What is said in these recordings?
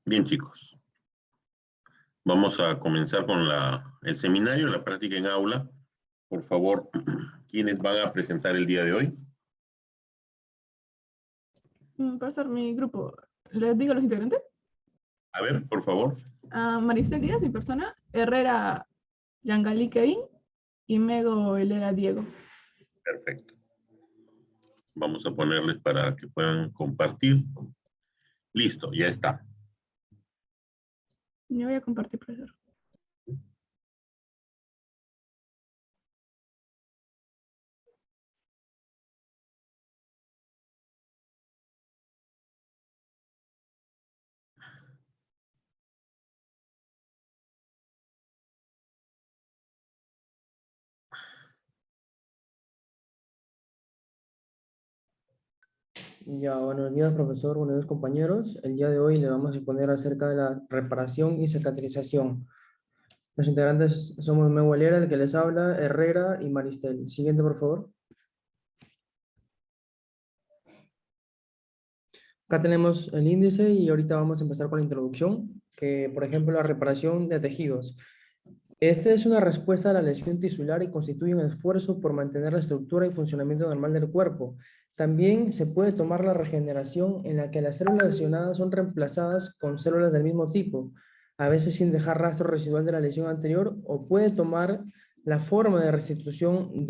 Bien, chicos, vamos a comenzar con el seminario, la práctica en aula. Por favor, ¿quiénes van a presentar el día de hoy? Profesor, mi grupo, ¿les digo los integrantes? A ver, por favor. Maricel Díaz, mi persona, Herrera Yangali Kevin y Mego Helera Diego. Perfecto. Vamos a ponerles para que puedan compartir. Listo, ya está. Yo voy a compartir, profesor. Ya, buenos días, profesor, buenos días, compañeros. El día de hoy le vamos a exponer acerca de la reparación y cicatrización. Los integrantes somos Mego Helera, el que les habla, Herrera y Maristel. Siguiente, por favor. Acá tenemos el índice y ahorita vamos a empezar con la introducción, que por ejemplo la reparación de tejidos. Esta es una respuesta a la lesión tisular y constituye un esfuerzo por mantener la estructura y funcionamiento normal del cuerpo. También se puede tomar la regeneración en la que las células lesionadas son reemplazadas con células del mismo tipo, a veces sin dejar rastro residual de la lesión anterior, o puede tomar la forma de restitución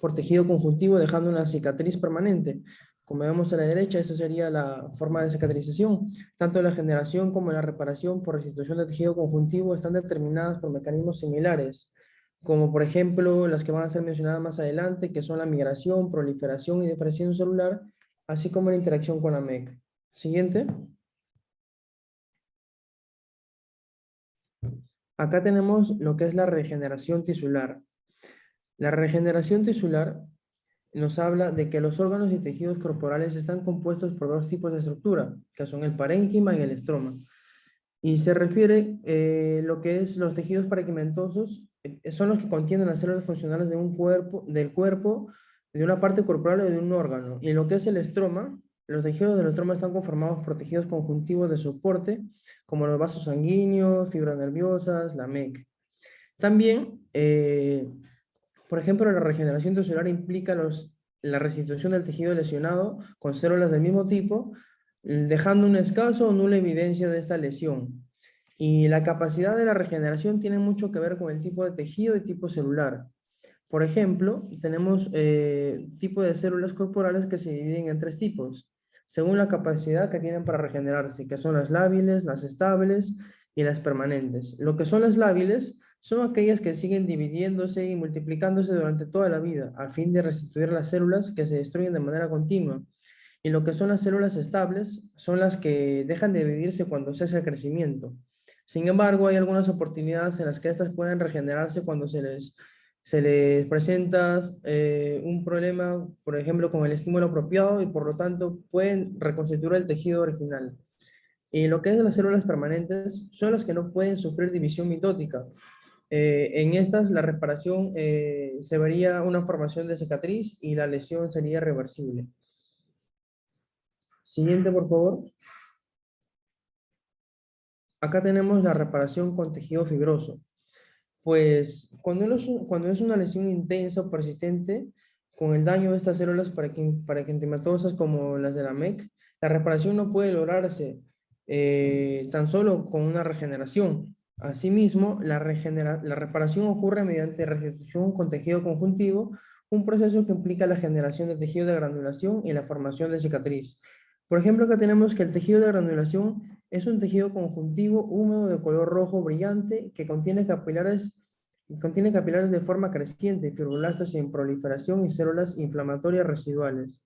por tejido conjuntivo dejando una cicatriz permanente. Como vemos a la derecha, esa sería la forma de cicatrización. Tanto la generación como la reparación por restitución de tejido conjuntivo están determinadas por mecanismos similares, como por ejemplo las que van a ser mencionadas más adelante, que son la migración, proliferación y diferenciación celular, así como la interacción con la MEC. Siguiente. Acá tenemos lo que es la regeneración tisular. La regeneración tisular nos habla de que los órganos y tejidos corporales están compuestos por dos tipos de estructura, que son el parénquima y el estroma. Y se refiere lo que es los tejidos parenquimentosos, son los que contienen las células funcionales de un cuerpo, de una parte corporal o de un órgano. Y lo que es el estroma, los tejidos del estroma están conformados por tejidos conjuntivos de soporte, como los vasos sanguíneos, fibras nerviosas, la MEC. También, por ejemplo, la regeneración tisular implica la restitución del tejido lesionado con células del mismo tipo, dejando una escasa o nula evidencia de esta lesión. Y la capacidad de la regeneración tiene mucho que ver con el tipo de tejido y tipo celular. Por ejemplo, tenemos tipo de células corporales que se dividen en tres tipos, según la capacidad que tienen para regenerarse, que son las lábiles, las estables y las permanentes. Lo que son las lábiles son aquellas que siguen dividiéndose y multiplicándose durante toda la vida, a fin de restituir las células que se destruyen de manera continua. Y lo que son las células estables son las que dejan de dividirse cuando cesa el crecimiento. Sin embargo, hay algunas oportunidades en las que estas pueden regenerarse cuando se les presenta un problema, por ejemplo, con el estímulo apropiado y por lo tanto pueden reconstituir el tejido original. Y lo que es las células permanentes son las que no pueden sufrir división mitótica. En estas la reparación se vería una formación de cicatriz y la lesión sería reversible. Siguiente, por favor. Acá tenemos la reparación con tejido fibroso. Pues cuando es una lesión intensa o persistente, con el daño de estas células parenquimatosas como las de la MEC, la reparación no puede lograrse tan solo con una regeneración. Asimismo, la reparación ocurre mediante restitución con tejido conjuntivo, un proceso que implica la generación de tejido de granulación y la formación de cicatriz. Por ejemplo, acá tenemos que el tejido de granulación es un tejido conjuntivo húmedo de color rojo brillante que contiene capilares de forma creciente, fibroblastos en proliferación y células inflamatorias residuales.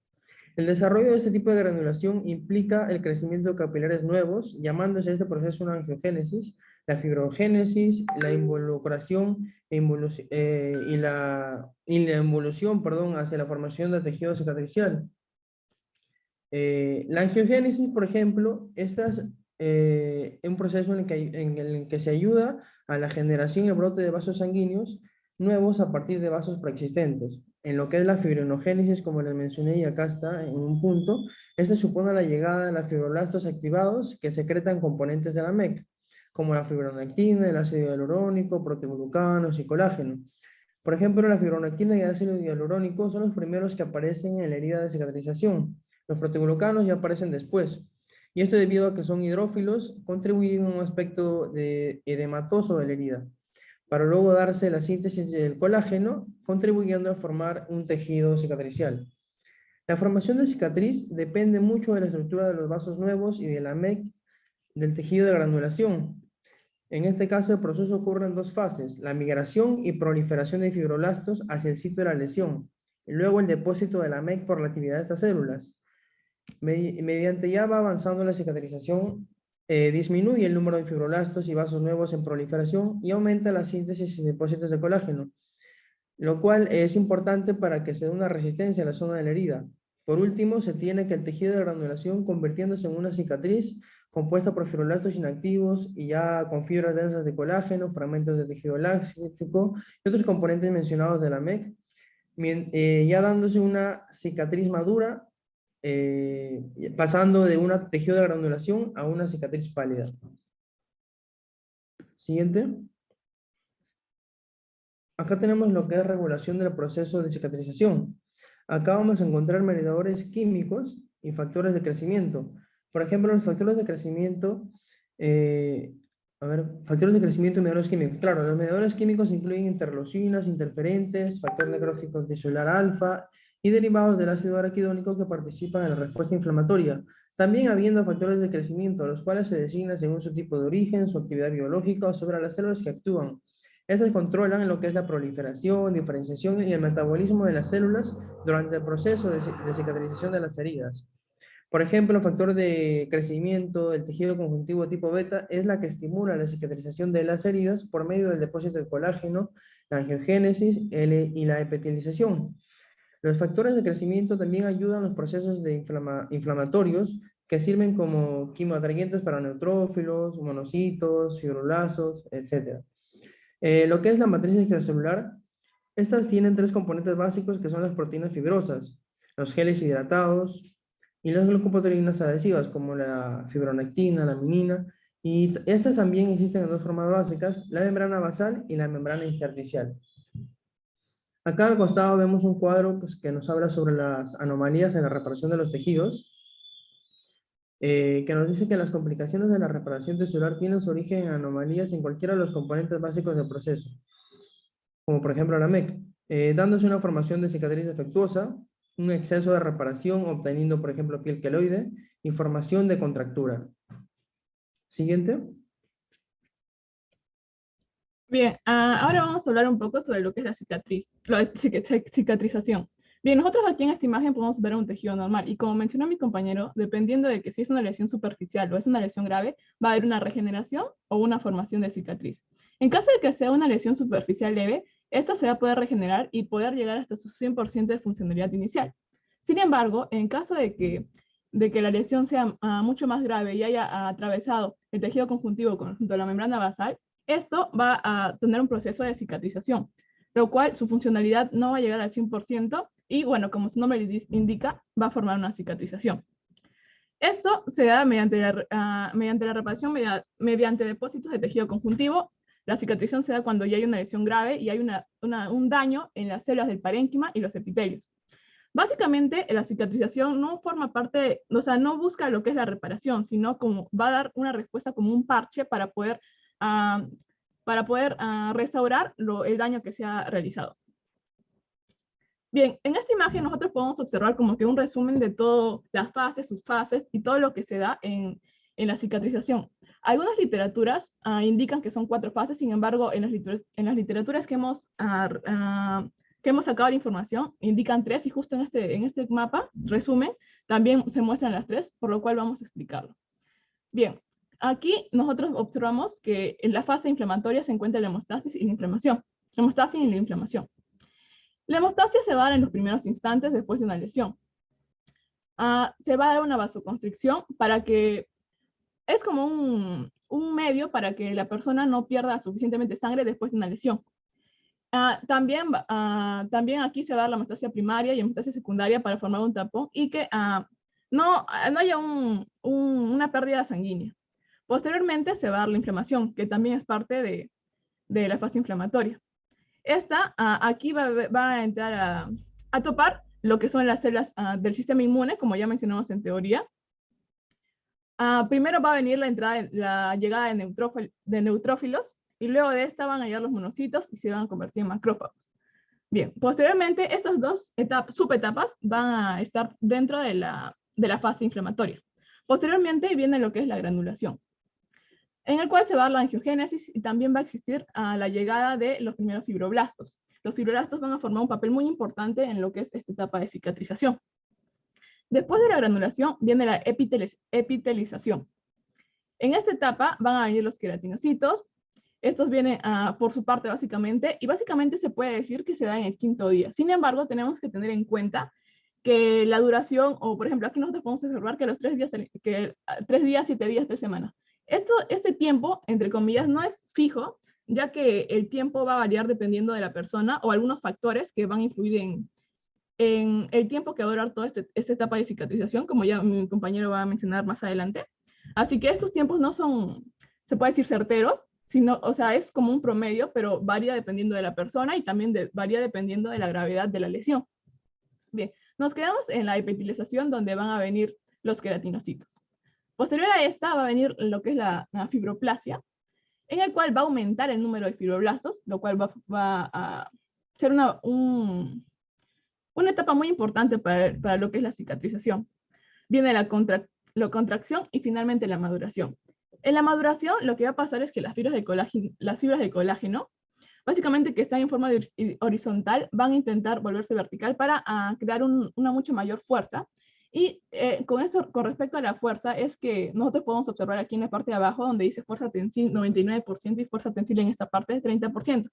El desarrollo de este tipo de granulación implica el crecimiento de capilares nuevos, llamándose a este proceso una angiogénesis, la fibrogénesis, la involucración y la involución, hacia la formación de tejido cicatricial. La angiogénesis, por ejemplo, esta es un proceso en el que se ayuda a la generación y el brote de vasos sanguíneos nuevos a partir de vasos preexistentes. en lo que es la fibrinogénesis, como les mencioné, y acá está en un punto, este supone la llegada de los fibroblastos activados que secretan componentes de la MEC, como la fibronectina, el ácido hialurónico, proteoglucanos y colágeno. Por ejemplo, la fibronectina y el ácido hialurónico son los primeros que aparecen en la herida de cicatrización. Los proteoglucanos ya aparecen después. Y esto debido a que son hidrófilos, contribuyen a un aspecto edematoso de la herida, para luego darse la síntesis del colágeno, contribuyendo a formar un tejido cicatricial. La formación de cicatriz depende mucho de la estructura de los vasos nuevos y de la MEC del tejido de granulación. En este caso, el proceso ocurre en dos fases: la migración y proliferación de fibroblastos hacia el sitio de la lesión, y luego el depósito de la MEC por la actividad de estas células. Mediante ya va avanzando la cicatrización, disminuye el número de fibroblastos y vasos nuevos en proliferación y aumenta la síntesis y depósitos de colágeno, lo cual es importante para que se dé una resistencia a la zona de la herida. Por último, se tiene que el tejido de granulación convirtiéndose en una cicatriz compuesta por fibroblastos inactivos y ya con fibras densas de colágeno, fragmentos de tejido elástico y otros componentes mencionados de la MEC, ya dándose una cicatriz madura, pasando de un tejido de granulación a una cicatriz pálida. Siguiente. Acá tenemos lo que es regulación del proceso de cicatrización. Acá vamos a encontrar mediadores químicos y factores de crecimiento. Por ejemplo, los factores de crecimiento, factores de crecimiento y mediadores químicos. Claro, los mediadores químicos incluyen interleucinas, interferentes, factor necrótico tisular alfa y derivados del ácido araquidónico que participan en la respuesta inflamatoria. También habiendo factores de crecimiento, los cuales se designan según su tipo de origen, su actividad biológica o sobre las células que actúan. Estas controlan lo que es la proliferación, diferenciación y el metabolismo de las células durante el proceso de cicatrización de las heridas. Por ejemplo, el factor de crecimiento del tejido conjuntivo tipo beta es la que estimula la cicatrización de las heridas por medio del depósito de colágeno, la angiogénesis y la epitelización. Los factores de crecimiento también ayudan a los procesos inflamatorios que sirven como quimioatrayentes para neutrófilos, monocitos, fibroblastos, etc. Lo que es la matriz extracelular, estas tienen tres componentes básicos que son las proteínas fibrosas, los geles hidratados y las glucoproteínas adhesivas como la fibronectina, la minina, y estas también existen en dos formas básicas, la membrana basal y la membrana intersticial. Acá al costado vemos un cuadro que nos habla sobre las anomalías en la reparación de los tejidos, que nos dice que las complicaciones de la reparación tisular tienen su origen en anomalías en cualquiera de los componentes básicos del proceso, como por ejemplo la MEC, dándose una formación de cicatriz defectuosa, un exceso de reparación obteniendo por ejemplo piel queloide y formación de contractura. Siguiente. Bien, ahora vamos a hablar un poco sobre lo que es la cicatrización. Bien, nosotros aquí en esta imagen podemos ver un tejido normal y como mencionó mi compañero, dependiendo de que si es una lesión superficial o es una lesión grave, va a haber una regeneración o una formación de cicatriz. En caso de que sea una lesión superficial leve, esta se va a poder regenerar y poder llegar hasta su 100% de funcionalidad inicial. Sin embargo, en caso de que la lesión sea mucho más grave y haya atravesado el tejido conjuntivo junto a la membrana basal, esto va a tener un proceso de cicatrización, lo cual su funcionalidad no va a llegar al 100% y, bueno, como su nombre indica, va a formar una cicatrización. Esto se da mediante la reparación mediante depósitos de tejido conjuntivo. La cicatrización se da cuando ya hay una lesión grave y hay un daño en las células del parénquima y los epitelios. Básicamente, la cicatrización no forma parte, no busca lo que es la reparación, sino como va a dar una respuesta como un parche para poder restaurar el daño que se ha realizado. Bien, en esta imagen nosotros podemos observar como que un resumen de todas las fases, sus fases y todo lo que se da en la cicatrización. Algunas literaturas indican que son 4 fases, sin embargo, en las literaturas que hemos sacado la información indican 3 y justo en este mapa, resumen, también se muestran las 3, por lo cual vamos a explicarlo. Bien, aquí nosotros observamos que en la fase inflamatoria se encuentra la hemostasis y la inflamación. La hemostasis y la inflamación. La hemostasia se va a dar en los primeros instantes después de una lesión. Se va a dar una vasoconstricción para que, es como un medio para que la persona no pierda suficientemente sangre después de una lesión. También aquí se va a dar la hemostasia primaria y hemostasia secundaria para formar un tapón y que no haya una pérdida sanguínea. Posteriormente se va a dar la inflamación, que también es parte de la fase inflamatoria. Aquí va a entrar a topar lo que son las células del sistema inmune, como ya mencionamos en teoría. Primero va a venir la llegada de neutrófilos, y luego de esta van a llegar los monocitos y se van a convertir en macrófagos. Bien, posteriormente estas dos subetapas van a estar dentro de la fase inflamatoria. Posteriormente viene lo que es la granulación, en el cual se va a dar la angiogénesis y también va a existir la llegada de los primeros fibroblastos. Los fibroblastos van a formar un papel muy importante en lo que es esta etapa de cicatrización. Después de la granulación viene la epitelización. En esta etapa van a venir los queratinocitos. Estos vienen por su parte básicamente, y básicamente se puede decir que se da en el 5º día. Sin embargo, tenemos que tener en cuenta que la duración, o por ejemplo, aquí nosotros podemos observar que los 3 días, 3 días, 7 días, 3 semanas. Este tiempo, entre comillas, no es fijo, ya que el tiempo va a variar dependiendo de la persona o algunos factores que van a influir en el tiempo que va a durar toda esta etapa de cicatrización, como ya mi compañero va a mencionar más adelante. Así que estos tiempos no son, se puede decir, certeros, sino, o sea, es como un promedio, pero varía dependiendo de la persona y también varía dependiendo de la gravedad de la lesión. Bien, nos quedamos en la epitelización, donde van a venir los queratinocitos. Posterior a esta va a venir lo que es la fibroplasia, en el cual va a aumentar el número de fibroblastos, lo cual va a ser una etapa muy importante para lo que es la cicatrización. Viene la contracción y finalmente la maduración. En la maduración lo que va a pasar es que las fibras de colágeno, básicamente que están en forma horizontal, van a intentar volverse vertical para crear una mucho mayor fuerza. Y con esto, con respecto a la fuerza, es que nosotros podemos observar aquí en la parte de abajo, donde dice fuerza tensil 99% y fuerza tensil en esta parte de 30%.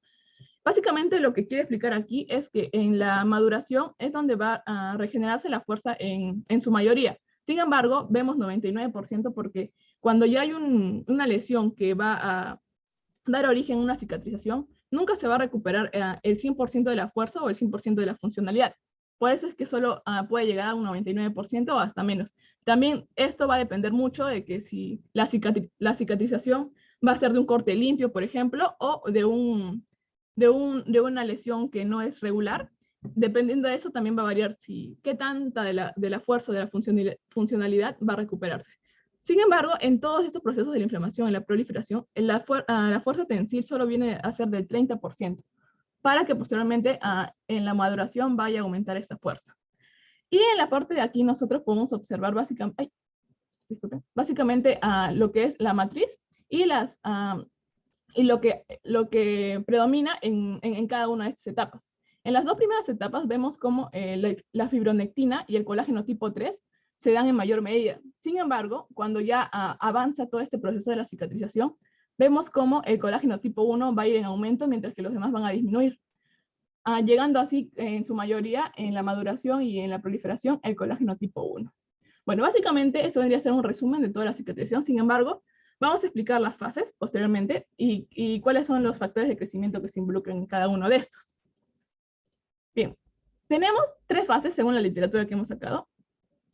Básicamente lo que quiere explicar aquí es que en la maduración es donde va a regenerarse la fuerza en su mayoría. Sin embargo, vemos 99% porque cuando ya hay una lesión que va a dar origen a una cicatrización, nunca se va a recuperar el 100% de la fuerza o el 100% de la funcionalidad. Por eso es que solo puede llegar a un 99% o hasta menos. También esto va a depender mucho de que si la cicatrización va a ser de un corte limpio, por ejemplo, o de una lesión que no es regular. Dependiendo de eso también va a variar qué tanta de la fuerza o de la funcionalidad va a recuperarse. Sin embargo, en todos estos procesos de la inflamación y la proliferación, la fuerza tensil solo viene a ser del 30%, para que posteriormente en la maduración vaya a aumentar esa fuerza. Y en la parte de aquí nosotros podemos observar básicamente lo que es la matriz y lo que predomina en cada una de estas etapas. En las 2 primeras etapas vemos cómo la fibronectina y el colágeno tipo 3 se dan en mayor medida. Sin embargo, cuando ya avanza todo este proceso de la cicatrización, vemos cómo el colágeno tipo 1 va a ir en aumento, mientras que los demás van a disminuir, llegando así en su mayoría en la maduración y en la proliferación el colágeno tipo 1. Bueno, básicamente esto vendría a ser un resumen de toda la cicatrización. Sin embargo, vamos a explicar las fases posteriormente y cuáles son los factores de crecimiento que se involucran en cada uno de estos. Bien, tenemos 3 fases según la literatura que hemos sacado.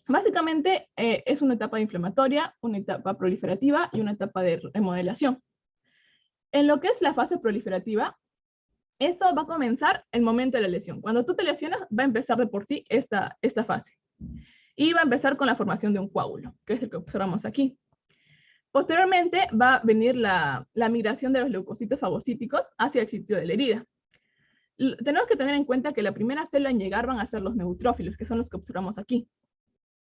Básicamente es una etapa inflamatoria, una etapa proliferativa y una etapa de remodelación. En lo que es la fase proliferativa, esto va a comenzar el momento de la lesión. Cuando tú te lesionas, va a empezar de por sí esta fase. Y va a empezar con la formación de un coágulo, que es el que observamos aquí. Posteriormente va a venir la migración de los leucocitos fagocíticos hacia el sitio de la herida. Tenemos que tener en cuenta que la primera célula en llegar van a ser los neutrófilos, que son los que observamos aquí.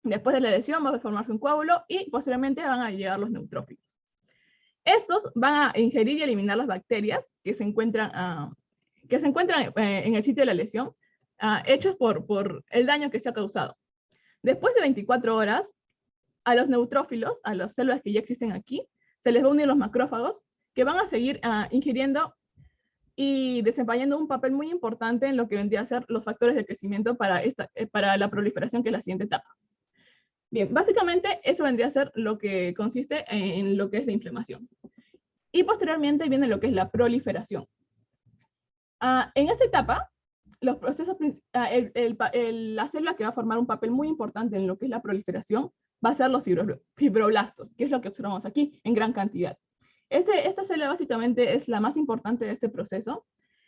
Después de la lesión va a formarse un coágulo y posteriormente van a llegar los neutrófilos. Estos van a ingerir y eliminar las bacterias que se encuentran en el sitio de la lesión, hechos por el daño que se ha causado. Después de 24 horas, a los neutrófilos, a las células que ya existen aquí, se les va a unir los macrófagos, que van a seguir ingiriendo y desempeñando un papel muy importante en lo que vendría a ser los factores de crecimiento para la proliferación, que es la siguiente etapa. Bien, básicamente eso vendría a ser lo que consiste en lo que es la inflamación. Y posteriormente viene lo que es la proliferación. En esta etapa, los procesos, la célula que va a formar un papel muy importante en lo que es la proliferación va a ser los fibroblastos, que es lo que observamos aquí en gran cantidad. Esta célula básicamente es la más importante de este proceso.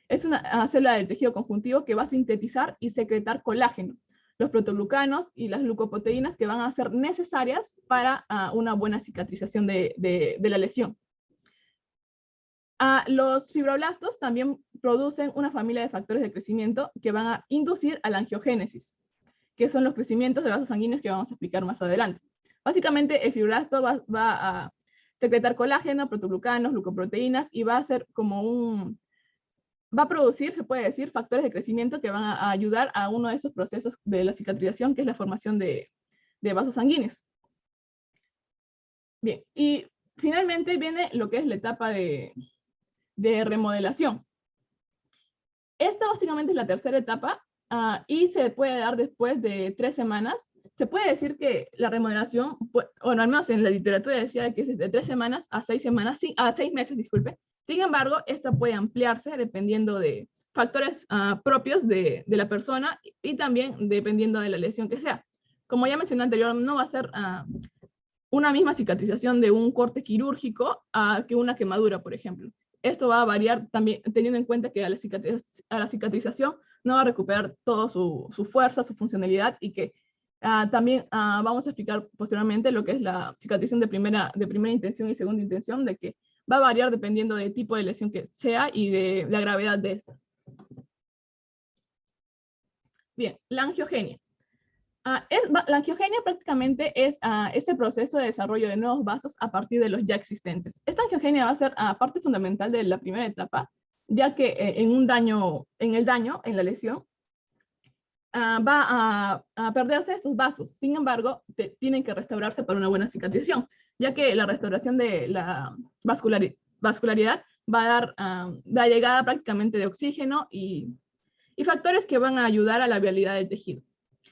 Es una célula del tejido conjuntivo que va a sintetizar y secretar colágeno, los protoglucanos y las glucoproteínas que van a ser necesarias para una buena cicatrización de la lesión. Los fibroblastos también producen una familia de factores de crecimiento que van a inducir a la angiogénesis, que son los crecimientos de vasos sanguíneos que vamos a explicar más adelante. Básicamente, el fibroblasto va a secretar colágeno, protoglucanos, glucoproteínas, y va a ser como va a producir, se puede decir, factores de crecimiento que van a ayudar a uno de esos procesos de la cicatrización, que es la formación de vasos sanguíneos. Bien, y finalmente viene lo que es la etapa de remodelación. Esta básicamente es la tercera etapa y se puede dar después de 3 semanas. Se puede decir que la remodelación, bueno, al menos en la literatura decía que es de 3 semanas a 6 semanas, a 6 meses, disculpe. Sin embargo, esta puede ampliarse dependiendo de factores propios de la persona y también dependiendo de la lesión que sea. Como ya mencioné anterior, no va a ser una misma cicatrización de un corte quirúrgico que una quemadura, por ejemplo. Esto va a variar también teniendo en cuenta que a la cicatrización no va a recuperar toda su fuerza, su funcionalidad, y que también vamos a explicar posteriormente lo que es la cicatrización de primera intención y segunda intención, de que va a variar dependiendo del tipo de lesión que sea y de la gravedad de esta. Bien, la angiogenia. La angiogenia prácticamente es ese proceso de desarrollo de nuevos vasos a partir de los ya existentes. Esta angiogenia va a ser parte fundamental de la primera etapa, ya que en la lesión, va a perderse estos vasos. Sin embargo, tienen que restaurarse para una buena cicatrización, ya que la restauración de la vascularidad va a dar la llegada prácticamente de oxígeno y factores que van a ayudar a la vialidad del tejido.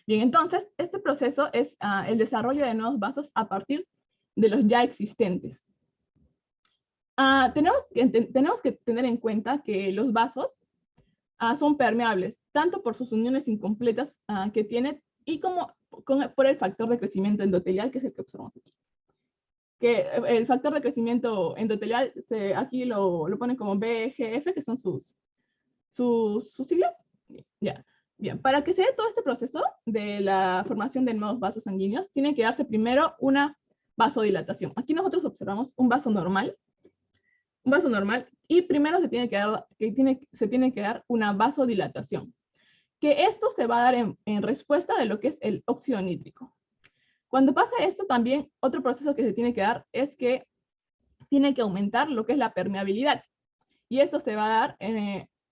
Bien, entonces, este proceso es el desarrollo de nuevos vasos a partir de los ya existentes. Tenemos que tener en cuenta que los vasos son permeables, tanto por sus uniones incompletas que tienen y como por el factor de crecimiento endotelial, que es el que observamos aquí. Que el factor de crecimiento endotelial, aquí lo ponen como BGF, que son sus siglas. Ya. Bien, para que se dé todo este proceso de la formación de nuevos vasos sanguíneos, tiene que darse primero una vasodilatación. Aquí nosotros observamos un vaso normal, y primero se tiene que dar una vasodilatación, que esto se va a dar en respuesta de lo que es el óxido nítrico. Cuando pasa esto, también otro proceso que se tiene que dar es que tiene que aumentar lo que es la permeabilidad, y esto se va a dar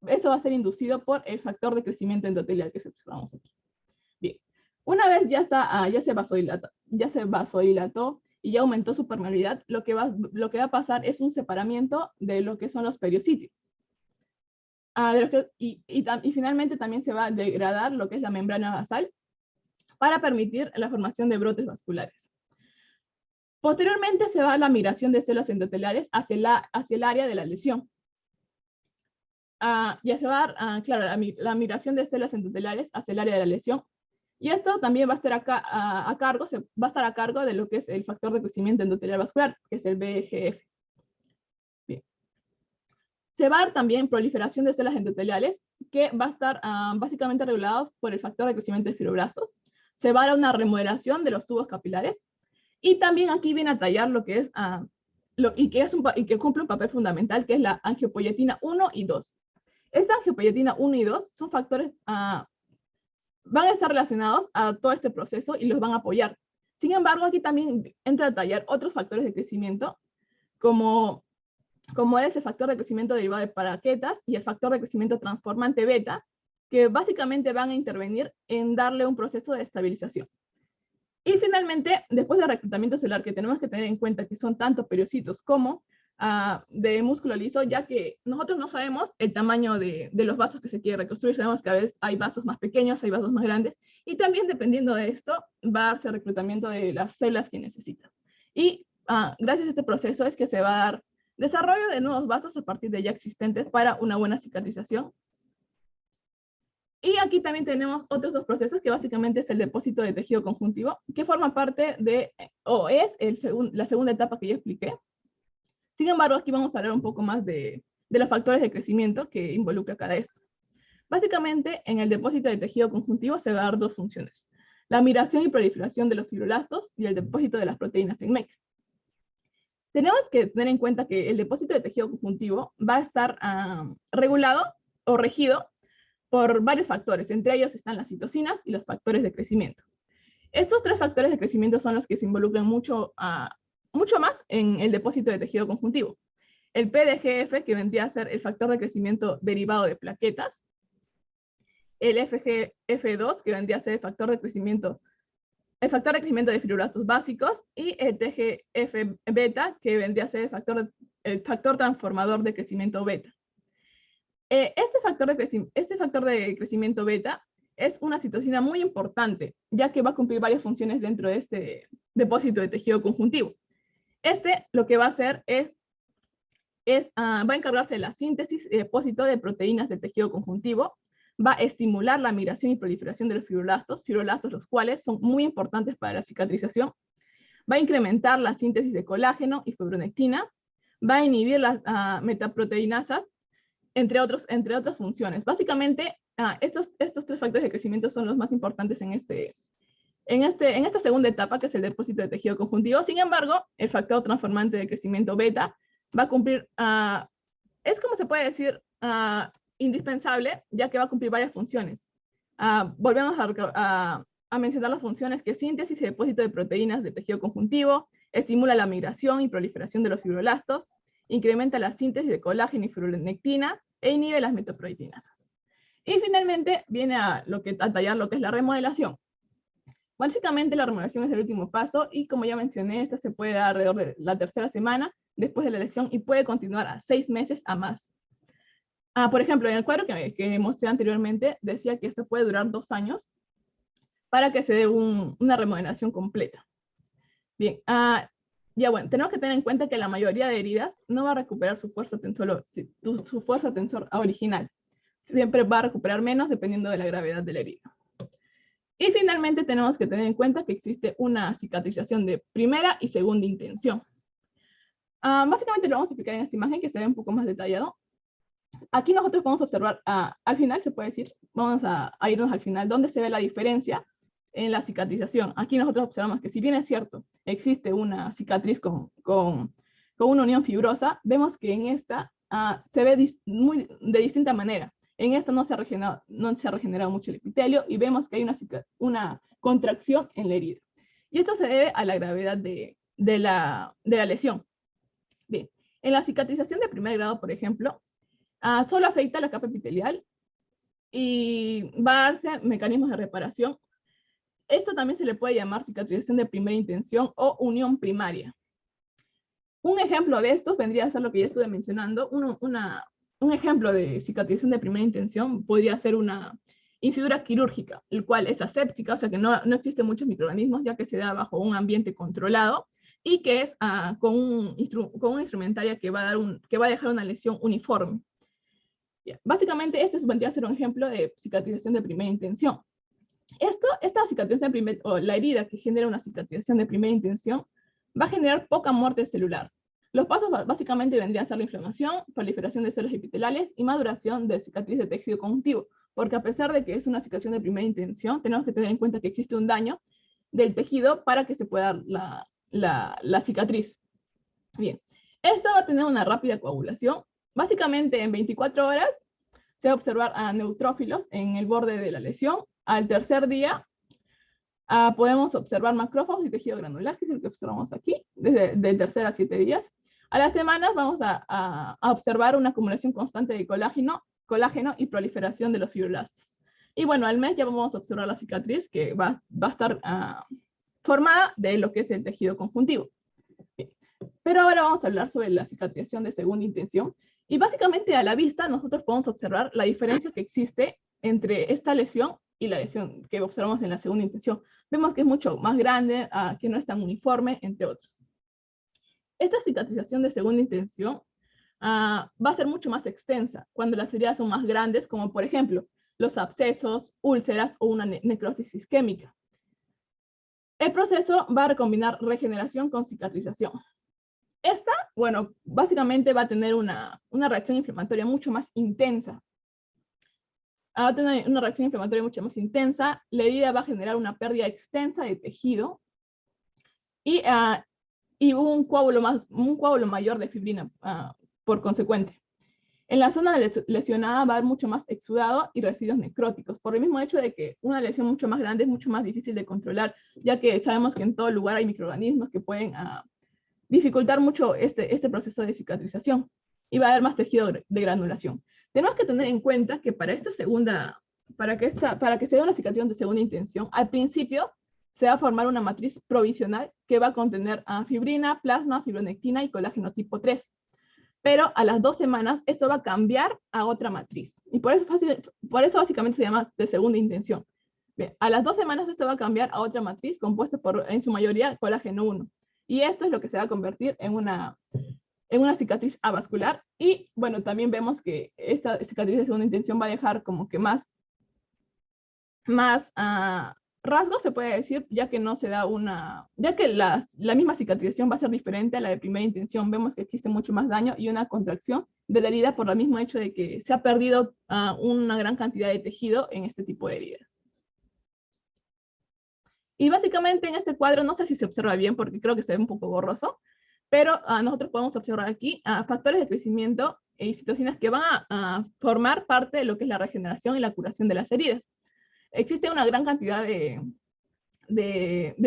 eso va a ser inducido por el factor de crecimiento endotelial que observamos aquí. Bien, una vez ya se vasodilató y ya aumentó su permeabilidad, lo que va a pasar es un separamiento de lo que son los periocitos. Y finalmente también se va a degradar lo que es la membrana basal para permitir la formación de brotes vasculares. Posteriormente se va a la migración de células endoteliares hacia el área de la lesión. Ya se va a dar, claro, la migración de células endoteliares hacia el área de la lesión, y esto también va a estar va a estar a cargo de lo que es el factor de crecimiento endotelial vascular, que es el VEGF. Bien. Se va a dar también proliferación de células endoteliales, que va a estar básicamente regulado por el factor de crecimiento de fibroblastos. Se va a dar una remodelación de los tubos capilares, y también aquí viene a tallar lo que es, y que cumple un papel fundamental, que es la angiopoietina 1 y 2. Esta angiopoietina 1 y 2 son factores, van a estar relacionados a todo este proceso y los van a apoyar. Sin embargo, aquí también entra a tallar otros factores de crecimiento, como es el factor de crecimiento derivado de paraquetas y el factor de crecimiento transformante beta, que básicamente van a intervenir en darle un proceso de estabilización. Y finalmente, después del reclutamiento celular, que tenemos que tener en cuenta que son tanto periocitos como de músculo liso, ya que nosotros no sabemos el tamaño de los vasos que se quiere reconstruir. Sabemos que a veces hay vasos más pequeños, hay vasos más grandes, y también dependiendo de esto va a darse reclutamiento de las células que necesita. Y gracias a este proceso es que se va a dar desarrollo de nuevos vasos a partir de ya existentes para una buena cicatrización Y aquí también tenemos otros dos procesos, que básicamente es el depósito de tejido conjuntivo, que forma parte de, o es la segunda etapa que yo expliqué. Sin embargo, aquí vamos a hablar un poco más de los factores de crecimiento que involucra cada esto. Básicamente, en el depósito de tejido conjuntivo se va a dar dos funciones: la migración y proliferación de los fibroblastos y el depósito de las proteínas en MEC. Tenemos que tener en cuenta que el depósito de tejido conjuntivo va a estar regulado o regido por varios factores. Entre ellos están las citocinas y los factores de crecimiento. Estos tres factores de crecimiento son los que se involucran mucho más en el depósito de tejido conjuntivo. El PDGF, que vendría a ser el factor de crecimiento derivado de plaquetas. El FGF2, que vendría a ser el factor de crecimiento de fibroblastos básicos. Y el TGF-beta, que vendría a ser el factor transformador de crecimiento beta. Este factor de crecimiento beta es una citocina muy importante, ya que va a cumplir varias funciones dentro de este depósito de tejido conjuntivo. Lo que va a hacer va a encargarse de la síntesis y depósito de proteínas del tejido conjuntivo, va a estimular la migración y proliferación de los fibroblastos, los cuales son muy importantes para la cicatrización, va a incrementar la síntesis de colágeno y fibronectina, va a inhibir las metaproteinasas, entre otras funciones. Básicamente, estos tres factores de crecimiento son los más importantes en esta segunda etapa, que es el depósito de tejido conjuntivo. Sin embargo, el factor transformante de crecimiento beta va a cumplir, es como se puede decir, indispensable, ya que va a cumplir varias funciones. Volvemos a mencionar las funciones, que es síntesis y depósito de proteínas de tejido conjuntivo, estimula la migración y proliferación de los fibroblastos, incrementa la síntesis de colágeno y fibronectina e inhibe las metaproteinasas. Y finalmente viene a tallar lo que es la remodelación. Básicamente la remodelación es el último paso y, como ya mencioné, esta se puede dar alrededor de la tercera semana después de la lesión y puede continuar a 6 meses a más. Por ejemplo, en el cuadro que mostré anteriormente decía que esto puede durar 2 años para que se dé una remodelación completa. Bien, ya bueno, tenemos que tener en cuenta que la mayoría de heridas no va a recuperar su fuerza tensor original. Siempre va a recuperar menos dependiendo de la gravedad de la herida. Y finalmente tenemos que tener en cuenta que existe una cicatrización de primera y segunda intención. Básicamente lo vamos a explicar en esta imagen, que se ve un poco más detallado. Aquí nosotros podemos observar, al final se puede decir, vamos a irnos al final, donde se ve la diferencia en la cicatrización. Aquí nosotros observamos que, si bien es cierto, existe una cicatriz con una unión fibrosa, vemos que en esta se ve de distinta manera. En esta no se ha regenerado mucho el epitelio y vemos que hay una contracción en la herida. Y esto se debe a la gravedad de la lesión. Bien, en la cicatrización de primer grado, por ejemplo, solo afecta la capa epitelial y va a darse mecanismos de reparación. Esto también se le puede llamar cicatrización de primera intención o unión primaria. Un ejemplo de estos vendría a ser lo que ya estuve mencionando. Un ejemplo de cicatrización de primera intención podría ser una incidura quirúrgica, el cual es aséptica, o sea que no existen muchos microorganismos, ya que se da bajo un ambiente controlado y que es con una instrumentaria que va a dejar una lesión uniforme. Bien, básicamente este vendría a ser un ejemplo de cicatrización de primera intención. Esta cicatrización o la herida que genera una cicatrización de primera intención va a generar poca muerte celular. Los pasos básicamente vendrían a ser la inflamación, proliferación de células epiteliales y maduración de cicatriz de tejido conjuntivo, porque a pesar de que es una cicatrización de primera intención, tenemos que tener en cuenta que existe un daño del tejido para que se pueda dar la cicatriz. Bien, esta va a tener una rápida coagulación. Básicamente en 24 horas se va a observar neutrófilos en el borde de la lesión. Al tercer día podemos observar macrófagos y tejido granular, que es el que observamos aquí, de tercer a 7 días. A las semanas vamos a observar una acumulación constante de colágeno y proliferación de los fibroblastos. Y bueno, al mes ya vamos a observar la cicatriz, que va a estar formada de lo que es el tejido conjuntivo. Bien. Pero ahora vamos a hablar sobre la cicatrización de segunda intención. Y básicamente a la vista nosotros podemos observar la diferencia que existe entre esta lesión y la lesión que observamos en la segunda intención. Vemos que es mucho más grande, que no es tan uniforme, entre otros. Esta cicatrización de segunda intención va a ser mucho más extensa cuando las heridas son más grandes, como por ejemplo, los abscesos, úlceras o una necrosis isquémica. El proceso va a recombinar regeneración con cicatrización. Esta, bueno, básicamente va a tener una reacción inflamatoria mucho más intensa. Va a tener una reacción inflamatoria mucho más intensa, la herida va a generar una pérdida extensa de tejido y un coágulo mayor de fibrina por consecuente. En la zona lesionada va a haber mucho más exudado y residuos necróticos, por el mismo hecho de que una lesión mucho más grande es mucho más difícil de controlar, ya que sabemos que en todo lugar hay microorganismos que pueden dificultar mucho este proceso de cicatrización y va a haber más tejido de granulación. Tenemos que tener en cuenta que para que se dé una cicatrización de segunda intención, al principio se va a formar una matriz provisional que va a contener fibrina, plasma, fibronectina y colágeno tipo 3. Pero a las 2 semanas esto va a cambiar a otra matriz. Y por eso básicamente se llama de segunda intención. Bien, a las 2 semanas esto va a cambiar a otra matriz compuesta por, en su mayoría, colágeno 1. Y esto es lo que se va a convertir en una cicatriz avascular. Y bueno, también vemos que esta cicatriz de segunda intención va a dejar como que más rasgos, se puede decir, ya que no se da ya que la misma cicatrización va a ser diferente a la de primera intención. Vemos que existe mucho más daño y una contracción de la herida por el mismo hecho de que se ha perdido una gran cantidad de tejido en este tipo de heridas. Y básicamente en este cuadro, no sé si se observa bien porque creo que se ve un poco borroso, pero nosotros podemos observar aquí factores de crecimiento y citocinas que van a formar parte de lo que es la regeneración y la curación de las heridas. Existe una gran cantidad de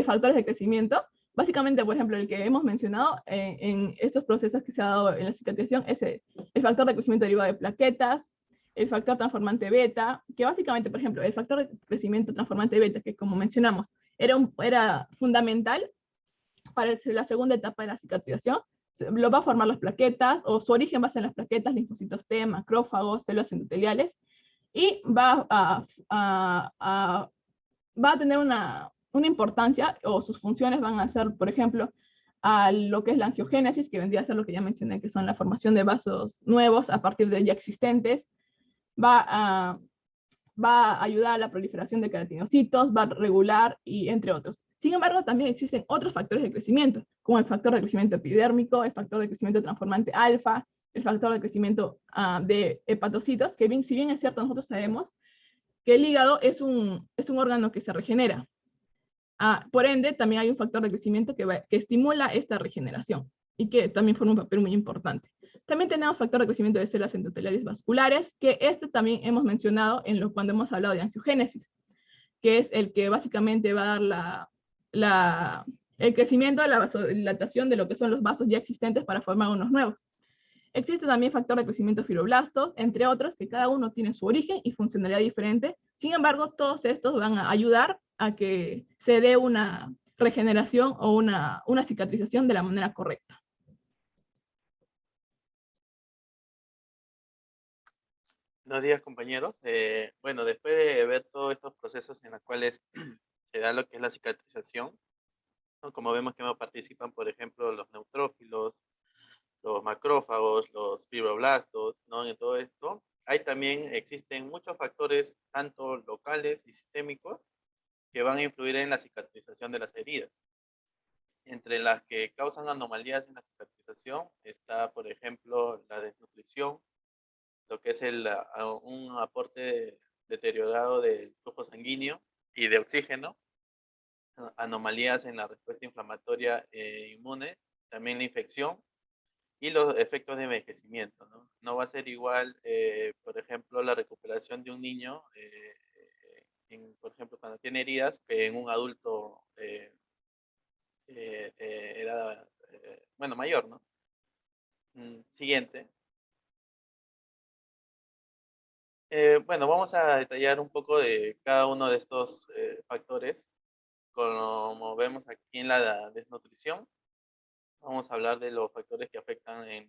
factores de crecimiento. Básicamente, por ejemplo, el que hemos mencionado en estos procesos que se ha dado en la cicatrización es el factor de crecimiento derivado de plaquetas, el factor transformante beta, que básicamente, por ejemplo, el factor de crecimiento transformante beta, que como mencionamos, era fundamental para la segunda etapa de la cicatrización, lo va a formar las plaquetas, o su origen va a ser en las plaquetas, linfocitos T, macrófagos, células endoteliales, y va a tener una importancia, o sus funciones van a ser, por ejemplo, a lo que es la angiogénesis, que vendría a ser lo que ya mencioné, que son la formación de vasos nuevos a partir de ya existentes, va a ayudar a la proliferación de queratinocitos, va a regular, y entre otros. Sin embargo, también existen otros factores de crecimiento, como el factor de crecimiento epidérmico, el factor de crecimiento transformante alfa, el factor de crecimiento de hepatocitos, que bien, si bien es cierto, nosotros sabemos que el hígado es un órgano que se regenera. Por ende, también hay un factor de crecimiento que estimula esta regeneración y que también forma un papel muy importante. También tenemos factor de crecimiento de células endoteliales vasculares, que también hemos mencionado cuando hemos hablado de angiogénesis, que es el que básicamente va a dar el crecimiento de la vasodilatación de lo que son los vasos ya existentes para formar unos nuevos. Existe también factor de crecimiento de fibroblastos, entre otros, que cada uno tiene su origen y funcionalidad diferente. Sin embargo, todos estos van a ayudar a que se dé una regeneración o una cicatrización de la manera correcta. Buenos días, compañeros. Bueno, después de ver todos estos procesos en los cuales se da lo que es la cicatrización, ¿no? Como vemos que no participan, por ejemplo, los neutrófilos, los macrófagos, los fibroblastos, ¿no? En todo esto, existen muchos factores, tanto locales y sistémicos, que van a influir en la cicatrización de las heridas. Entre las que causan anomalías en la cicatrización está, por ejemplo, la desnutrición, lo que es un aporte deteriorado del flujo sanguíneo y de oxígeno, anomalías en la respuesta inflamatoria e inmune, también la infección y los efectos de envejecimiento, ¿no? No va a ser igual, por ejemplo, la recuperación de un niño, por ejemplo, cuando tiene heridas, que en un adulto edad, bueno, mayor, ¿no? Siguiente. Bueno, vamos a detallar un poco de cada uno de estos factores. Como vemos aquí en la desnutrición, vamos a hablar de los factores que afectan en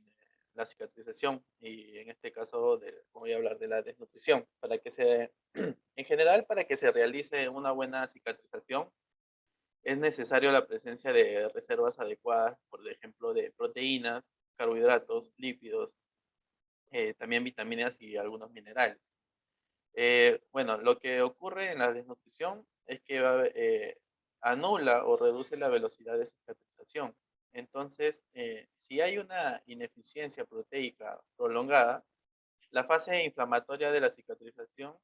la cicatrización, y en este caso voy a hablar de la desnutrición. En general, para que se realice una buena cicatrización, es necesario la presencia de reservas adecuadas, por ejemplo, de proteínas, carbohidratos, lípidos, también vitaminas y algunos minerales. Bueno, lo que ocurre en la desnutrición es que anula o reduce la velocidad de cicatrización. Entonces, si hay una ineficiencia proteica prolongada, la fase inflamatoria de la cicatrización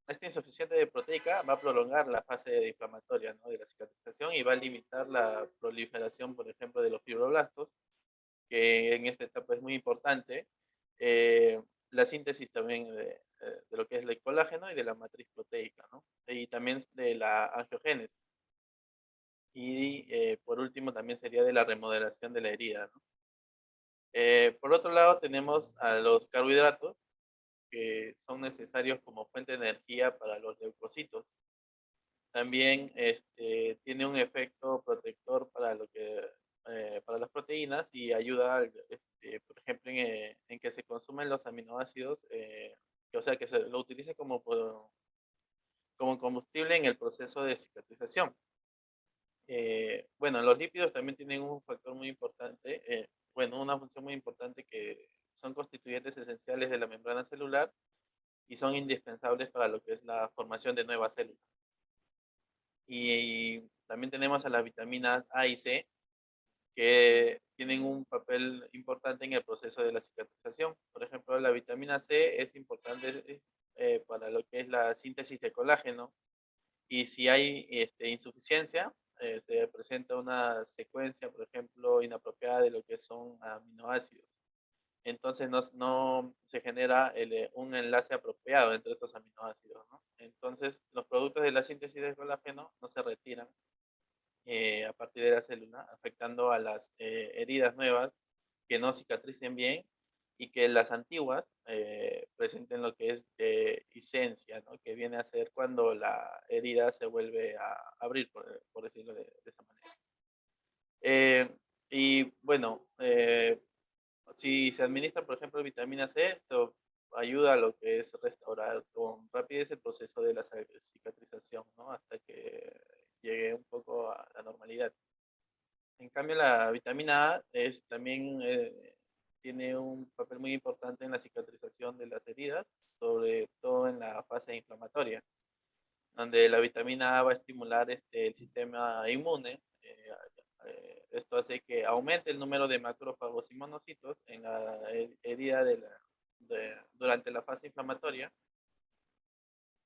esta insuficiente de proteica va a prolongar la fase inflamatoria, ¿no?, de la cicatrización y va a limitar la proliferación, por ejemplo, de los fibroblastos, que en esta etapa es muy importante. La síntesis también de lo que es el colágeno y de la matriz proteica, ¿no? Y también de la angiogénesis. Y por último también sería de la remodelación de la herida, ¿no? Por otro lado tenemos a los carbohidratos, que son necesarios como fuente de energía para los leucocitos. También tiene un efecto protector para para las proteínas y ayuda, por ejemplo, en que se consumen los aminoácidos, o sea, que se lo utilice como combustible en el proceso de cicatrización. Bueno, los lípidos también tienen un factor muy importante, bueno, una función muy importante, que son constituyentes esenciales de la membrana celular y son indispensables para lo que es la formación de nuevas células. Y también tenemos a las vitaminas A y C, que tienen un papel importante en el proceso de la cicatrización. Por ejemplo, la vitamina C es importante para lo que es la síntesis de colágeno, y si hay insuficiencia, se presenta una secuencia, por ejemplo, inapropiada de lo que son aminoácidos. Entonces no se genera un enlace apropiado entre estos aminoácidos, ¿no? Entonces los productos de la síntesis de colágeno no se retiran a partir de la célula, afectando a las heridas nuevas que no cicatricen bien y que las antiguas presenten lo que es dehiscencia, ¿no?, que viene a ser cuando la herida se vuelve a abrir, por decirlo de esa manera. Y bueno, si se administra, por ejemplo, vitamina C, esto ayuda a lo que es restaurar con rapidez el proceso de la cicatrización, ¿no?, hasta que llegue un poco a la normalidad. En cambio, la vitamina A también tiene un papel muy importante en la cicatrización de las heridas, sobre todo en la fase inflamatoria, donde la vitamina A va a estimular el sistema inmune. Esto hace que aumente el número de macrófagos y monocitos en la herida durante la fase inflamatoria,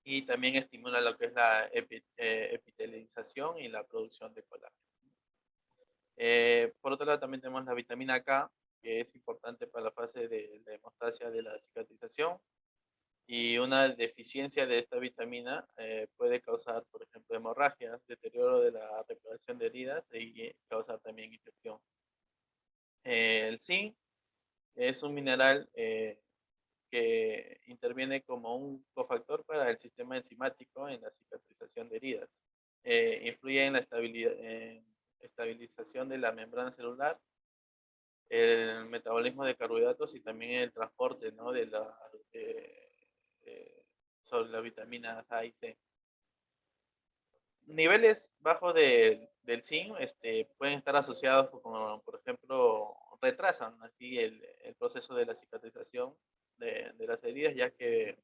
y también estimula lo que es la epitelialización y la producción de colágeno. Por otro lado, también tenemos la vitamina K, que es importante para la fase de la hemostasia de la cicatrización, y una deficiencia de esta vitamina puede causar, por ejemplo, hemorragias, deterioro de la reparación de heridas y causar también infección. El zinc es un mineral que interviene como un cofactor para el sistema enzimático en la cicatrización de heridas. Influye en la estabilización de la membrana celular, el metabolismo de carbohidratos y también el transporte, ¿no?, sobre las vitaminas A y C. Niveles bajos del zinc pueden estar asociados con, por ejemplo, retrasan así el proceso de la cicatrización de las heridas, ya que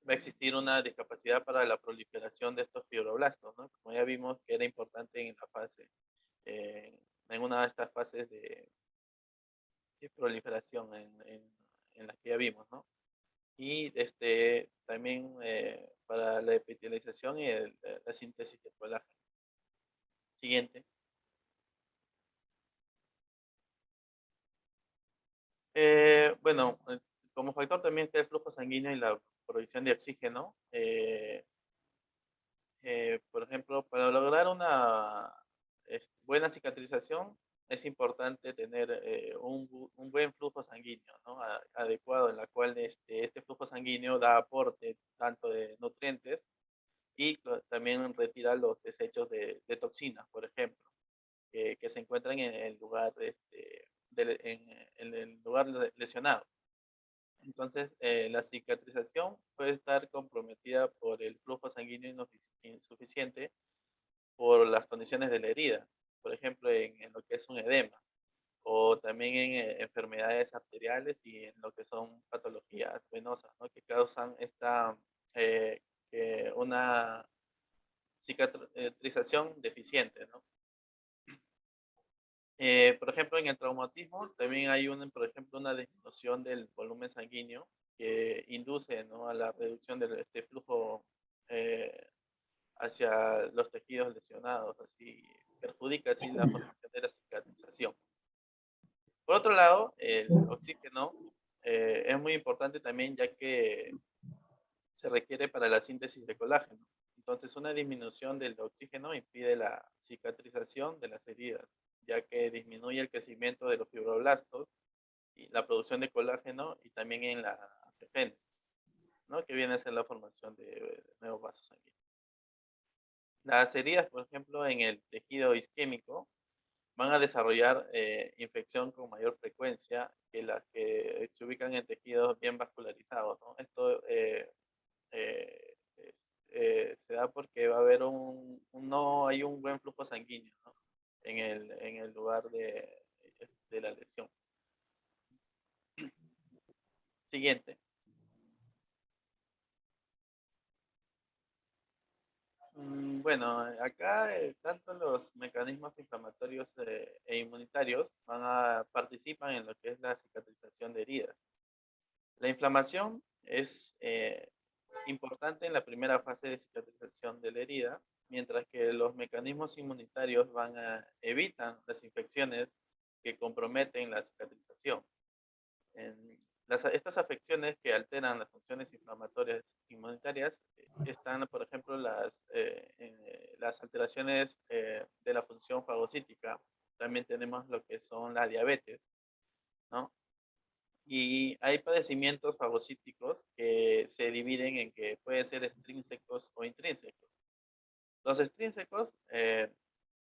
va a existir una discapacidad para la proliferación de estos fibroblastos, ¿no?, como ya vimos que era importante en la fase, en una de estas fases de proliferación en las que ya vimos, ¿no? Y también para la epitelialización y la síntesis de colágeno. Siguiente. Bueno, como factor también está el flujo sanguíneo y la provisión de oxígeno. Por ejemplo, para lograr una buena cicatrización es importante tener un buen flujo sanguíneo, ¿no?, adecuado, en la cual este flujo sanguíneo da aporte tanto de nutrientes y también retira los desechos de toxinas, por ejemplo, que se encuentran en el lugar, en el lugar lesionado. Entonces, la cicatrización puede estar comprometida por el flujo sanguíneo insuficiente, por las condiciones de la herida, por ejemplo, en lo que es un edema, o también en enfermedades arteriales y en lo que son patologías venosas, ¿no? Que causan una cicatrización deficiente, ¿no? Por ejemplo, en el traumatismo también hay por ejemplo, una disminución del volumen sanguíneo que induce, ¿no?, a la reducción de este flujo hacia los tejidos lesionados, así perjudica así la formación de la cicatrización. Por otro lado, el oxígeno es muy importante también, ya que se requiere para la síntesis de colágeno. Entonces, una disminución del oxígeno impide la cicatrización de las heridas, ya que disminuye el crecimiento de los fibroblastos y la producción de colágeno, y también en la afegénesis, ¿no?, que viene a ser la formación de nuevos vasos sanguíneos. Las heridas, por ejemplo, en el tejido isquémico, van a desarrollar infección con mayor frecuencia que las que se ubican en tejidos bien vascularizados, ¿no? Esto se da porque va a haber no hay un buen flujo sanguíneo, ¿no?, en el lugar de la lesión. Siguiente. Bueno, acá tanto los mecanismos inflamatorios e inmunitarios participan en lo que es la cicatrización de heridas. La inflamación es importante en la primera fase de cicatrización de la herida, mientras que los mecanismos inmunitarios evitan las infecciones que comprometen la cicatrización. Estas afecciones que alteran las funciones inflamatorias inmunitarias están, por ejemplo, las alteraciones de la función fagocítica. También tenemos lo que son la diabetes, ¿no? Y hay padecimientos fagocíticos que se dividen en que pueden ser extrínsecos o intrínsecos. Los extrínsecos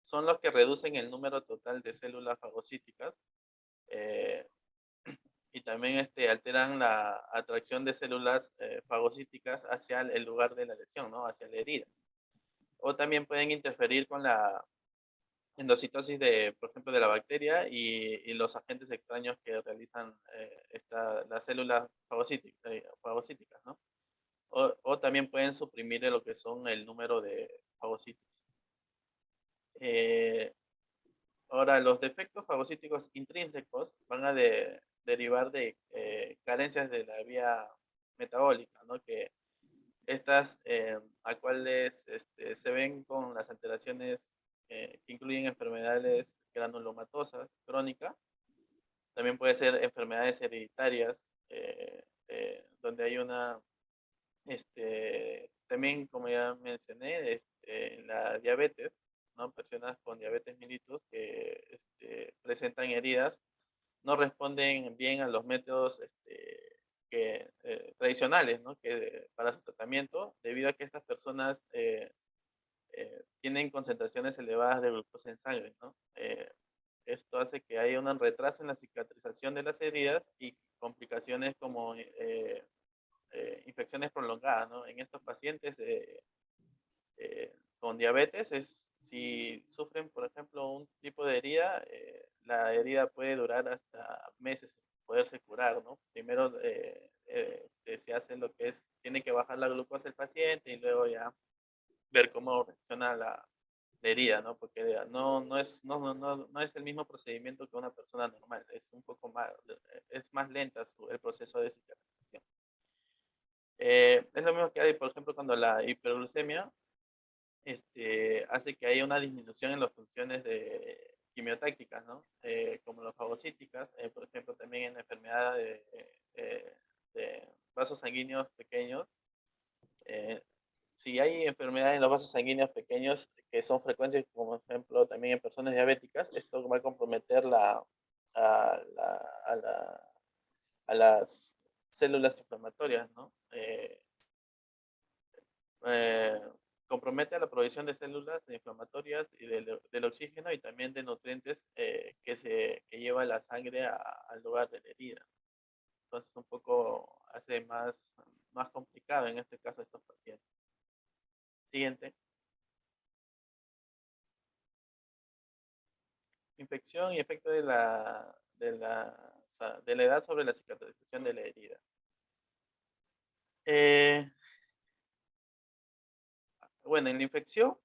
son los que reducen el número total de células fagocíticas, y también alteran la atracción de células fagocíticas hacia el lugar de la lesión, ¿no?, hacia la herida. O también pueden interferir con la endocitosis por ejemplo, de la bacteria y los agentes extraños que realizan las células fagocíticas, ¿no? O también pueden suprimir lo que son el número de fagocitos. Ahora, los defectos fagocíticos intrínsecos van a derivar de carencias de la vía metabólica, ¿no?, que estas a cuales se ven con las alteraciones que incluyen enfermedades granulomatosas crónicas. También puede ser enfermedades hereditarias, donde hay también, como ya mencioné, la diabetes, ¿no?, personas con diabetes mellitus que presentan heridas, no responden bien a los métodos tradicionales, ¿no?, para su tratamiento, debido a que estas personas tienen concentraciones elevadas de glucosa en sangre, ¿no? Esto hace que haya un retraso en la cicatrización de las heridas y complicaciones como infecciones prolongadas, ¿no? En estos pacientes con diabetes, si sufren, por ejemplo, un tipo de herida, la herida puede durar hasta meses en poderse curar, ¿no? Primero se hace lo que tiene que bajar la glucosa del paciente y luego ya ver cómo reacciona la herida, ¿no? Porque no es el mismo procedimiento que una persona normal, es un poco más, es más lenta el proceso de cicatrización. Es lo mismo que hay, por ejemplo, cuando la hiperglucemia hace que haya una disminución en las funciones quimiotácticas, ¿no? Como las fagocíticas, por ejemplo, también en la enfermedad de vasos sanguíneos pequeños. Si hay enfermedades en los vasos sanguíneos pequeños que son frecuentes, como por ejemplo también en personas diabéticas, esto va a comprometer a las células inflamatorias, ¿no? Compromete a la provisión de células inflamatorias y del oxígeno y también de nutrientes que lleva la sangre al lugar de la herida. Entonces un poco hace más complicado en este caso a estos pacientes. Siguiente. infección y efecto de la edad sobre la cicatrización de la herida. Bueno, en la infección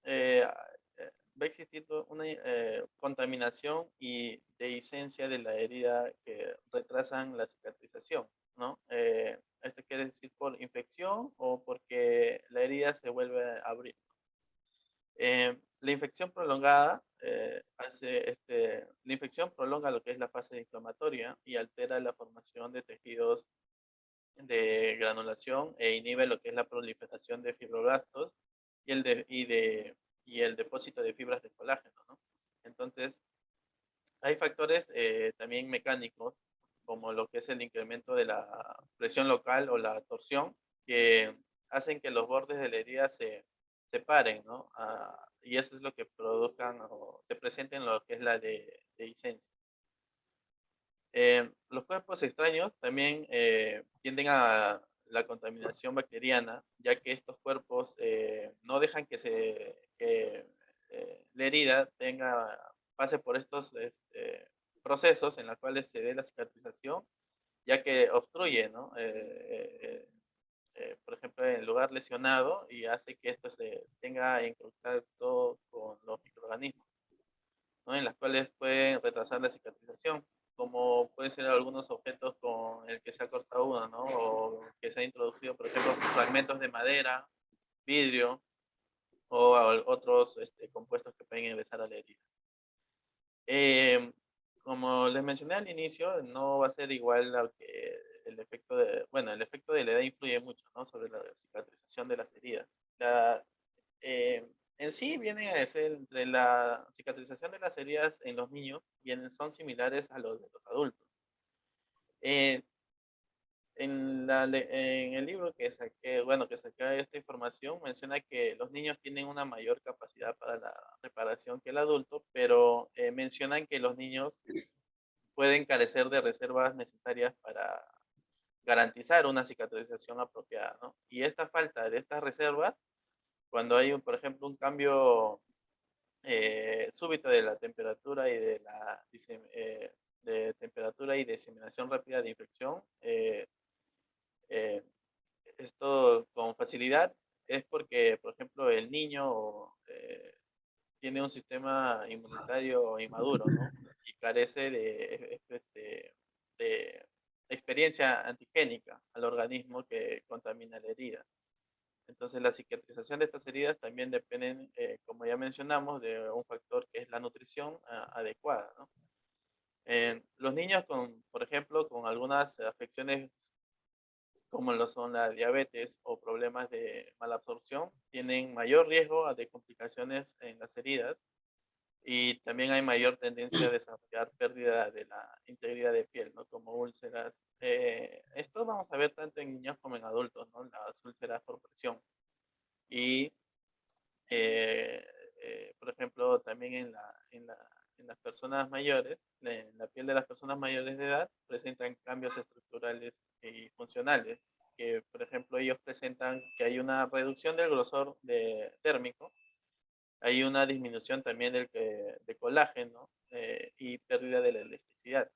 va a existir una contaminación y dehiscencia de la herida que retrasan la cicatrización, ¿no? Esto quiere decir por infección o porque la herida se vuelve a abrir. La infección prolongada la infección prolonga lo que es la fase inflamatoria y altera la formación de tejidos de granulación e inhibe lo que es la proliferación de fibroblastos y el depósito de fibras de colágeno, ¿no? Entonces, hay factores también mecánicos, como lo que es el incremento de la presión local o la torsión, que hacen que los bordes de la herida se separen, ¿no? Y eso es lo que produzcan o se presenten lo que es la dehiscencia. Los cuerpos extraños también tienden a la contaminación bacteriana, ya que estos cuerpos no dejan que la herida pase por estos procesos en los cuales se dé la cicatrización, ya que obstruye, ¿no? Por ejemplo, en el lugar lesionado y hace que esto se tenga en contacto con los microorganismos, ¿no? En las cuales pueden retrasar la cicatrización, como pueden ser algunos objetos con el que se ha cortado uno, ¿no? O que se ha introducido, por ejemplo, fragmentos de madera, vidrio o otros compuestos que pueden ingresar a la herida. Como les mencioné al inicio, no va a ser igual a que el efecto el efecto de la edad influye mucho, ¿no? Sobre la cicatrización de las heridas. En sí vienen a ser entre la cicatrización de las heridas en los niños son similares a los de los adultos. En el libro que saqué esta información, menciona que los niños tienen una mayor capacidad para la reparación que el adulto, pero mencionan que los niños pueden carecer de reservas necesarias para garantizar una cicatrización apropiada, ¿no? Y esta falta de estas reservas, cuando hay, por ejemplo, un cambio súbito de la temperatura y de temperatura y diseminación rápida de infección, esto con facilidad es porque, por ejemplo, el niño tiene un sistema inmunitario inmaduro, ¿no? Y carece de experiencia antigénica al organismo que contamina la herida. Entonces, la cicatrización de estas heridas también dependen, como ya mencionamos, de un factor que es la nutrición adecuada, ¿no? Los niños por ejemplo, con algunas afecciones como lo son la diabetes o problemas de malabsorción, tienen mayor riesgo de complicaciones en las heridas y también hay mayor tendencia a desarrollar pérdida de la integridad de piel, ¿no? Como úlceras. Esto vamos a ver tanto en niños como en adultos, ¿no? Las úlceras por presión. Y, por ejemplo, también en las personas mayores, en la piel de las personas mayores de edad, presentan cambios estructurales y funcionales, que por ejemplo ellos presentan que hay una reducción del grosor térmico, hay una disminución también de colágeno y pérdida de la elasticidad.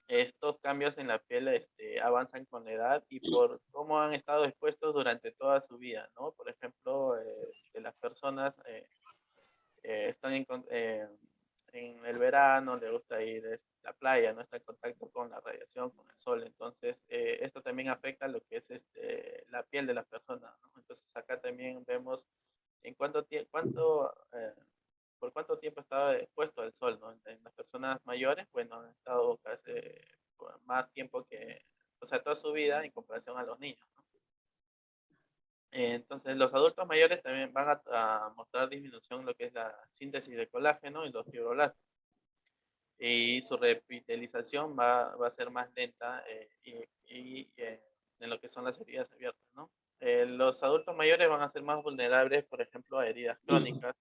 Estos cambios en la piel avanzan con la edad y por cómo han estado expuestos durante toda su vida, ¿no? Por ejemplo, de las personas están en el verano, le gusta ir a la playa, no está en contacto con la radiación, con el sol. Entonces, esto también afecta lo que es la piel de las personas, ¿no? Entonces, acá también vemos en por cuánto tiempo estaba expuesto al sol, ¿no? En las personas mayores, bueno, han estado casi por más tiempo o sea, toda su vida en comparación a los niños, ¿no? Entonces, los adultos mayores también van a mostrar disminución en lo que es la síntesis de colágeno y los fibroblastos. Y su revitalización va a ser más lenta en lo que son las heridas abiertas, ¿no? Los adultos mayores van a ser más vulnerables, por ejemplo, a heridas crónicas,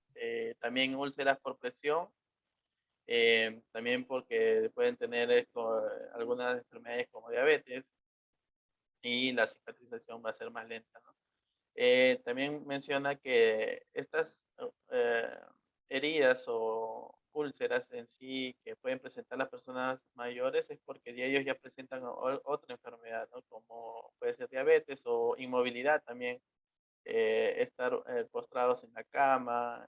también úlceras por presión, también porque pueden tener algunas enfermedades como diabetes y la cicatrización va a ser más lenta, ¿no? También menciona que estas heridas o úlceras en sí que pueden presentar las personas mayores es porque ellos ya presentan otra enfermedad, ¿no? Como puede ser diabetes o inmovilidad también. Estar postrados en la cama,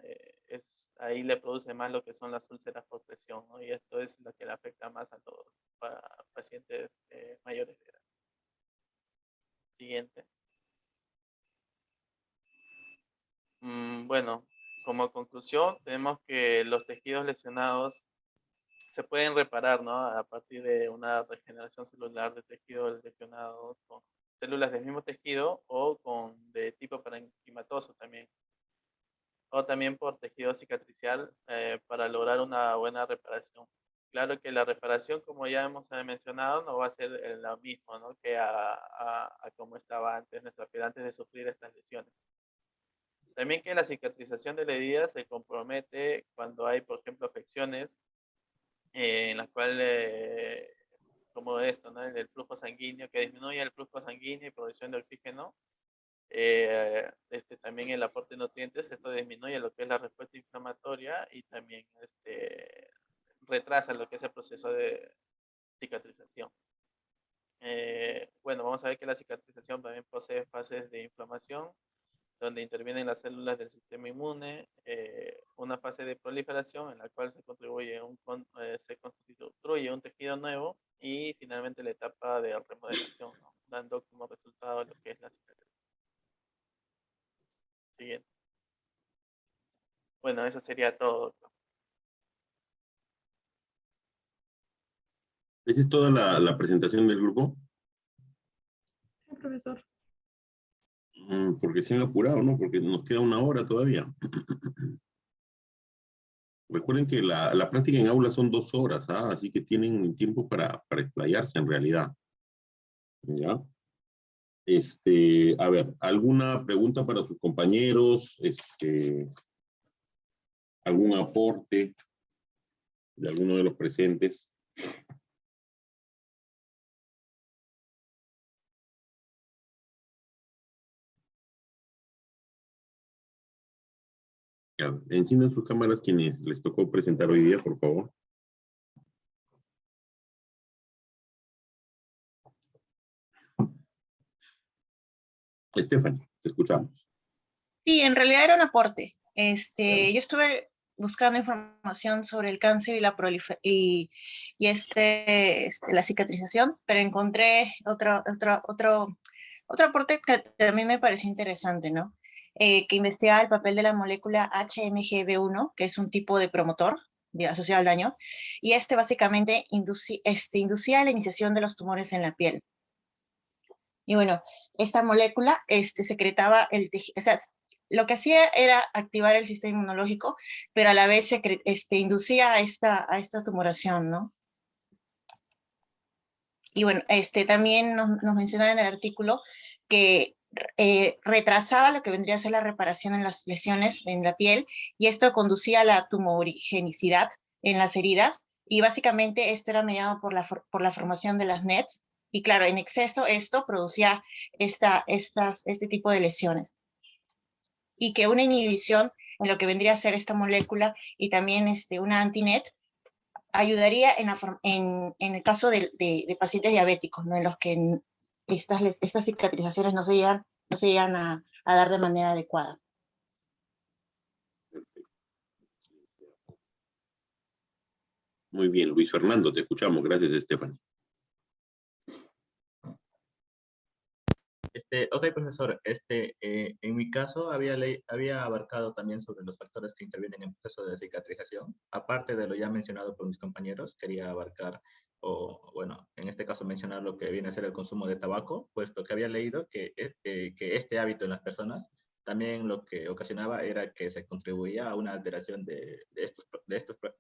ahí le produce más lo que son las úlceras por presión, ¿no? Y esto es lo que le afecta más a los pacientes mayores de edad. Siguiente. Bueno, como conclusión, tenemos que los tejidos lesionados se pueden reparar, ¿no? A partir de una regeneración celular de tejido lesionado con células del mismo tejido o de tipo parenquimatoso también. O también por tejido cicatricial para lograr una buena reparación. Claro que la reparación, como ya hemos mencionado, no va a ser lo mismo, ¿no? Que a como estaba antes nuestra piel antes de sufrir estas lesiones. También que la cicatrización de la herida se compromete cuando hay, por ejemplo, afecciones en las cuales, como esto, ¿no? El flujo sanguíneo, que disminuye el flujo sanguíneo y producción de oxígeno, también el aporte de nutrientes, esto disminuye lo que es la respuesta inflamatoria y también retrasa lo que es el proceso de cicatrización. Bueno, vamos a ver que la cicatrización también posee fases de inflamación, donde intervienen las células del sistema inmune, una fase de proliferación en la cual se construye un tejido nuevo y finalmente la etapa de remodelación, ¿no? Dando como resultado lo que es la cicatrización. Siguiente. Bueno, eso sería todo. ¿Esa es toda la presentación del grupo? Sí, profesor. Porque se han apurado, ¿no? Porque nos queda 1 hora todavía. Recuerden que la práctica en aula son 2 horas, ¿ah? Así que tienen tiempo para explayarse en realidad. ¿Ya? A ver, ¿alguna pregunta para sus compañeros? ¿Algún aporte de alguno de los presentes? Ya, enciendan sus cámaras quienes les tocó presentar hoy día, por favor. Stephanie, te escuchamos. Sí, en realidad era un aporte. Yo estuve buscando información sobre el cáncer y la la cicatrización, pero encontré otro aporte que también me pareció interesante, ¿no? Que investigaba el papel de la molécula HMGB1, que es un tipo de promotor asociado al daño, y básicamente inducía la iniciación de los tumores en la piel. Y bueno, esta molécula secretaba el tejido, o sea, lo que hacía era activar el sistema inmunológico, pero a la vez inducía a esta tumoración, ¿no? Y bueno, también nos menciona en el artículo que retrasaba lo que vendría a ser la reparación en las lesiones en la piel, y esto conducía a la tumorigenicidad en las heridas, y básicamente esto era mediado por la formación de las NETs, y claro, en exceso esto producía este tipo de lesiones. Y que una inhibición en lo que vendría a ser esta molécula y también una anti-NET ayudaría en el caso de pacientes diabéticos, ¿no? En los que estas cicatrizaciones no se llegan a dar de manera adecuada. Muy bien, Luis Fernando, te escuchamos. Gracias, Stephanie. Ok, profesor. En mi caso había abarcado también sobre los factores que intervienen en el proceso de cicatrización. Aparte de lo ya mencionado por mis compañeros, quería abarcar, bueno, en este caso mencionar lo que viene a ser el consumo de tabaco, puesto que había leído que este hábito en las personas también lo que ocasionaba era que se contribuía a una alteración de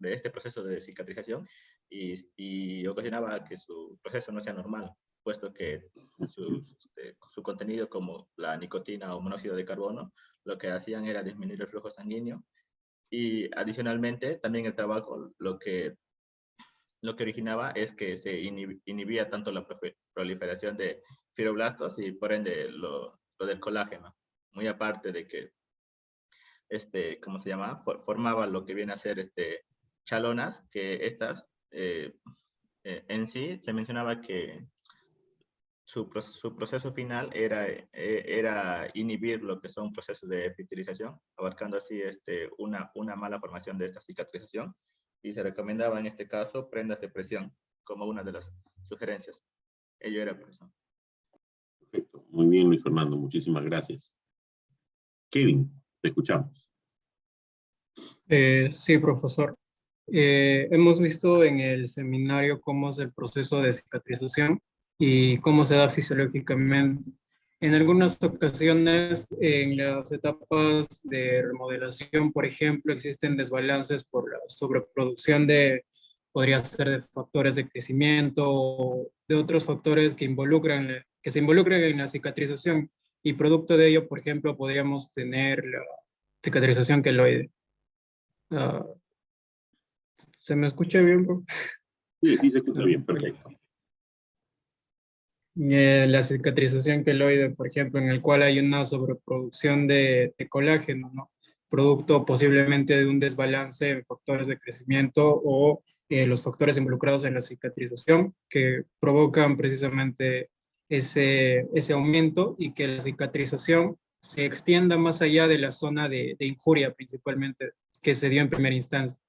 este proceso de cicatrización y ocasionaba que su proceso no sea normal, puesto que su contenido como la nicotina o monóxido de carbono, lo que hacían era disminuir el flujo sanguíneo, y adicionalmente también el tabaco lo que originaba es que se inhibía tanto la proliferación de fibroblastos y por ende lo del colágeno, muy aparte de que ¿cómo se llama? Formaba lo que viene a ser chalonas, que estas en sí se mencionaba que su proceso final era inhibir lo que son procesos de epitelización, abarcando así una mala formación de esta cicatrización, y se recomendaba en este caso prendas de presión como una de las sugerencias. Ello era por eso. Perfecto. Muy bien, Luis Fernando. Muchísimas gracias. Kevin, te escuchamos. Sí, profesor. Hemos visto en el seminario cómo es el proceso de cicatrización y cómo se da fisiológicamente. En algunas ocasiones, en las etapas de remodelación, por ejemplo, existen desbalances por la sobreproducción podría ser de factores de crecimiento o de otros factores que se involucran en la cicatrización, y producto de ello, por ejemplo, podríamos tener la cicatrización queloide. Ah, ¿se me escucha bien, bro? Sí, sí se escucha bien, perfecto. La cicatrización queloide, por ejemplo, en el cual hay una sobreproducción de colágeno, ¿no? Producto posiblemente de un desbalance en factores de crecimiento o los factores involucrados en la cicatrización que provocan precisamente ese aumento, y que la cicatrización se extienda más allá de la zona de injuria principalmente que se dio en primera instancia.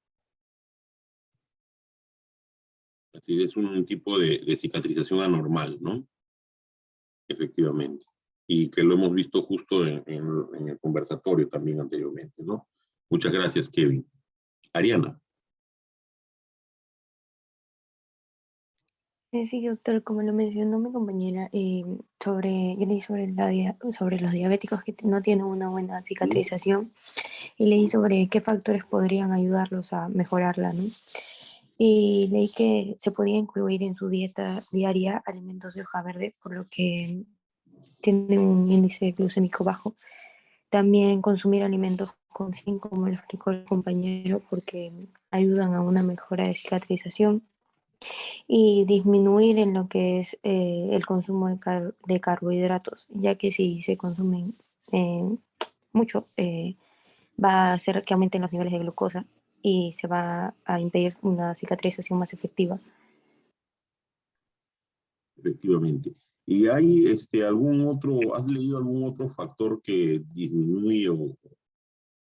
Así es un tipo de cicatrización anormal, ¿no? Efectivamente. Y que lo hemos visto justo en el conversatorio también anteriormente, ¿no? Muchas gracias, Kevin. Ariana. Sí, doctor, como lo mencionó mi compañera, yo leí sobre los diabéticos que no tienen una buena cicatrización, y leí sobre qué factores podrían ayudarlos a mejorarla, ¿no? Y leí que se podía incluir en su dieta diaria alimentos de hoja verde, por lo que tienen un índice glucémico bajo. También consumir alimentos con zinc, como lo explicó el compañero, porque ayudan a una mejora de cicatrización. Y disminuir en lo que es el consumo de carbohidratos, ya que si se consumen mucho, va a hacer que aumenten los niveles de glucosa y se va a impedir una cicatrización más efectiva. Efectivamente. ¿Y hay has leído algún otro factor que disminuye o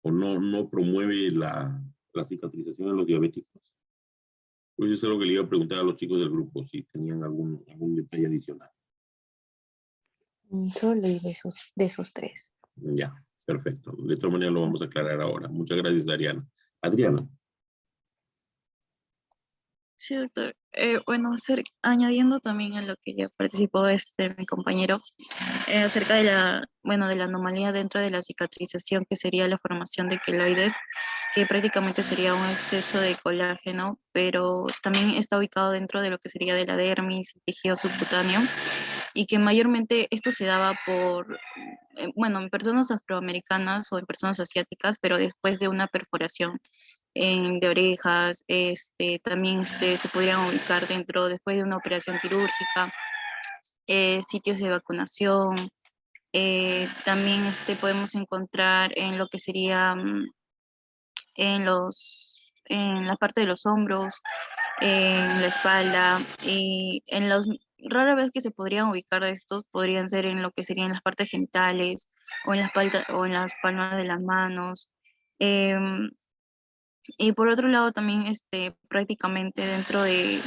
no promueve la cicatrización en los diabéticos? Pues eso es lo que le iba a preguntar a los chicos del grupo, si tenían algún detalle adicional. Solo leí de esos tres. Ya, perfecto. De otra manera lo vamos a aclarar ahora. Muchas gracias, Ariana. Adriana. Sí, doctor. Bueno, añadiendo también a lo que ya participó mi compañero, acerca de de la anomalía dentro de la cicatrización, que sería la formación de queloides, que prácticamente sería un exceso de colágeno, pero también está ubicado dentro de lo que sería de la dermis, el tejido subcutáneo, y que mayormente esto se daba en personas afroamericanas o en personas asiáticas, pero después de una perforación de orejas, también se podrían ubicar después de una operación quirúrgica, sitios de vacunación, también podemos encontrar en lo que sería en la parte de los hombros, en la espalda, y rara vez que se podrían ubicar de estos podrían ser en lo que serían las partes genitales o en o en las palmas de las manos. Y por otro lado también prácticamente dentro de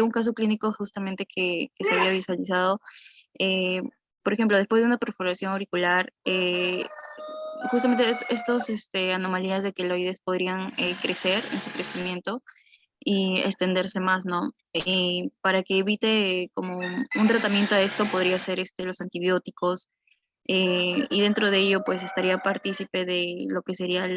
un caso clínico justamente que se había visualizado, eh, por ejemplo, después de una perforación auricular, justamente estos anomalías de queloides podrían crecer en su crecimiento y extenderse más, ¿no? Y para que evite como un tratamiento a esto podría ser los antibióticos, y dentro de ello pues estaría partícipe de lo que sería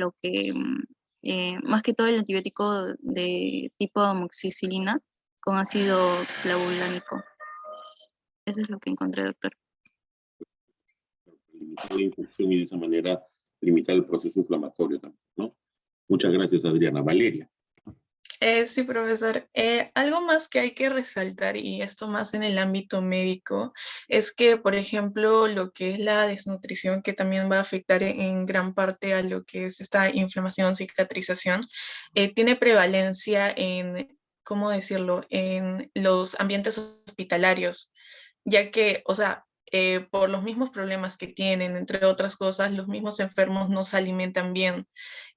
más que todo el antibiótico de tipo amoxicilina con ácido clavulánico. Eso es lo que encontré, doctor. Limitar la infección y de esa manera limitar el proceso inflamatorio también, ¿no? Muchas gracias, Adriana. Valeria. Sí, profesor. Algo más que hay que resaltar, y esto más en el ámbito médico, es que, por ejemplo, lo que es la desnutrición, que también va a afectar en gran parte a lo que es esta inflamación, cicatrización, tiene prevalencia en, ¿cómo decirlo?, en los ambientes hospitalarios, ya que, o sea, por los mismos problemas que tienen, entre otras cosas, los mismos enfermos no se alimentan bien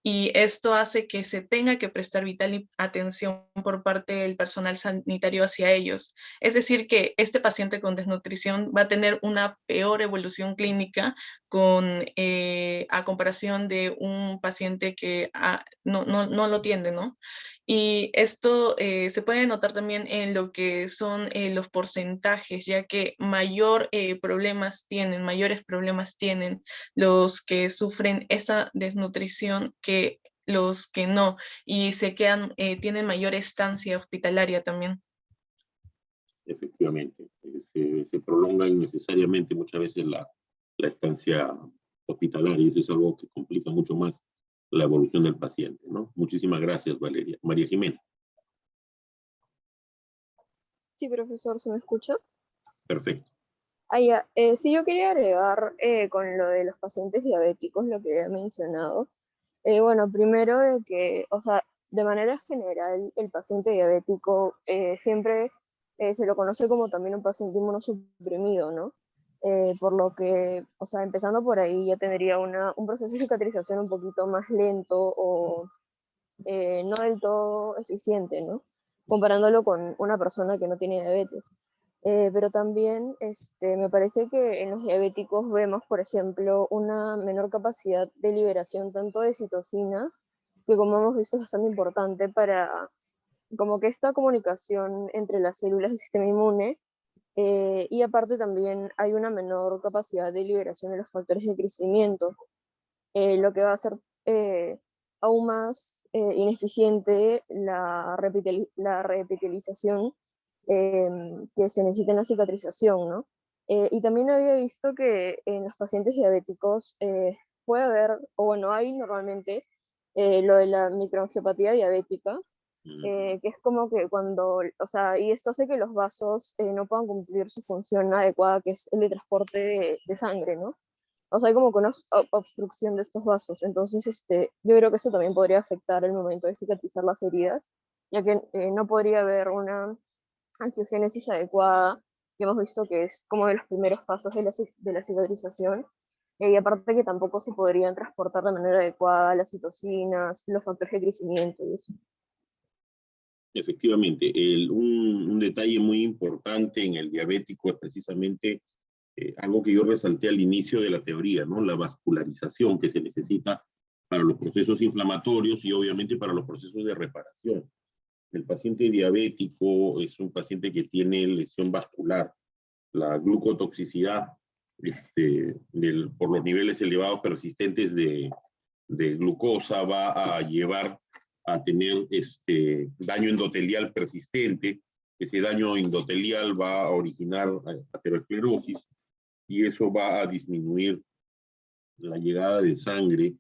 y esto hace que se tenga que prestar vital atención por parte del personal sanitario hacia ellos. Es decir, que este paciente con desnutrición va a tener una peor evolución clínica a comparación de un paciente que no lo tiene, ¿no? Y esto se puede notar también en lo que son los porcentajes, ya que mayores problemas tienen los que sufren esa desnutrición que los que no, y tienen mayor estancia hospitalaria también. Efectivamente, se prolonga innecesariamente muchas veces la estancia hospitalaria y eso es algo que complica mucho más la evolución del paciente, ¿no? Muchísimas gracias, Valeria. María Jimena. Sí, profesor, ¿se me escucha? Perfecto. Sí, yo quería agregar con lo de los pacientes diabéticos, lo que he mencionado. Bueno, primero de que, o sea, de manera general, el paciente diabético siempre se lo conoce como también un paciente inmunosuprimido, ¿no? Por lo que, o sea, empezando por ahí ya tendría un proceso de cicatrización un poquito más lento o no del todo eficiente, ¿no? Comparándolo con una persona que no tiene diabetes. Pero también me parece que en los diabéticos vemos, por ejemplo, una menor capacidad de liberación tanto de citocinas, que como hemos visto es bastante importante para como que esta comunicación entre las células del sistema inmune, y aparte también hay una menor capacidad de liberación de los factores de crecimiento, lo que va a hacer aún más ineficiente la repitalización que se necesita en la cicatrización, ¿no? Y también había visto que en los pacientes diabéticos puede haber, o bueno, hay normalmente lo de la microangiopatía diabética, que es como que cuando, o sea, y esto hace que los vasos no puedan cumplir su función adecuada, que es el de transporte de sangre, ¿no? O sea, hay como que una obstrucción de estos vasos. Entonces, yo creo que eso también podría afectar el momento de cicatrizar las heridas, ya que no podría haber una angiogénesis adecuada, que hemos visto que es como de los primeros pasos de la cicatrización, y aparte que tampoco se podrían transportar de manera adecuada las citocinas, los factores de crecimiento y eso. Efectivamente, un detalle muy importante en el diabético es precisamente algo que yo resalté al inicio de la teoría, ¿no? La vascularización que se necesita para los procesos inflamatorios y obviamente para los procesos de reparación. El paciente diabético es un paciente que tiene lesión vascular. La glucotoxicidad por los niveles elevados persistentes de glucosa va a llevar a tener daño endotelial persistente. Ese daño endotelial va a originar aterosclerosis y eso va a disminuir la llegada de sangre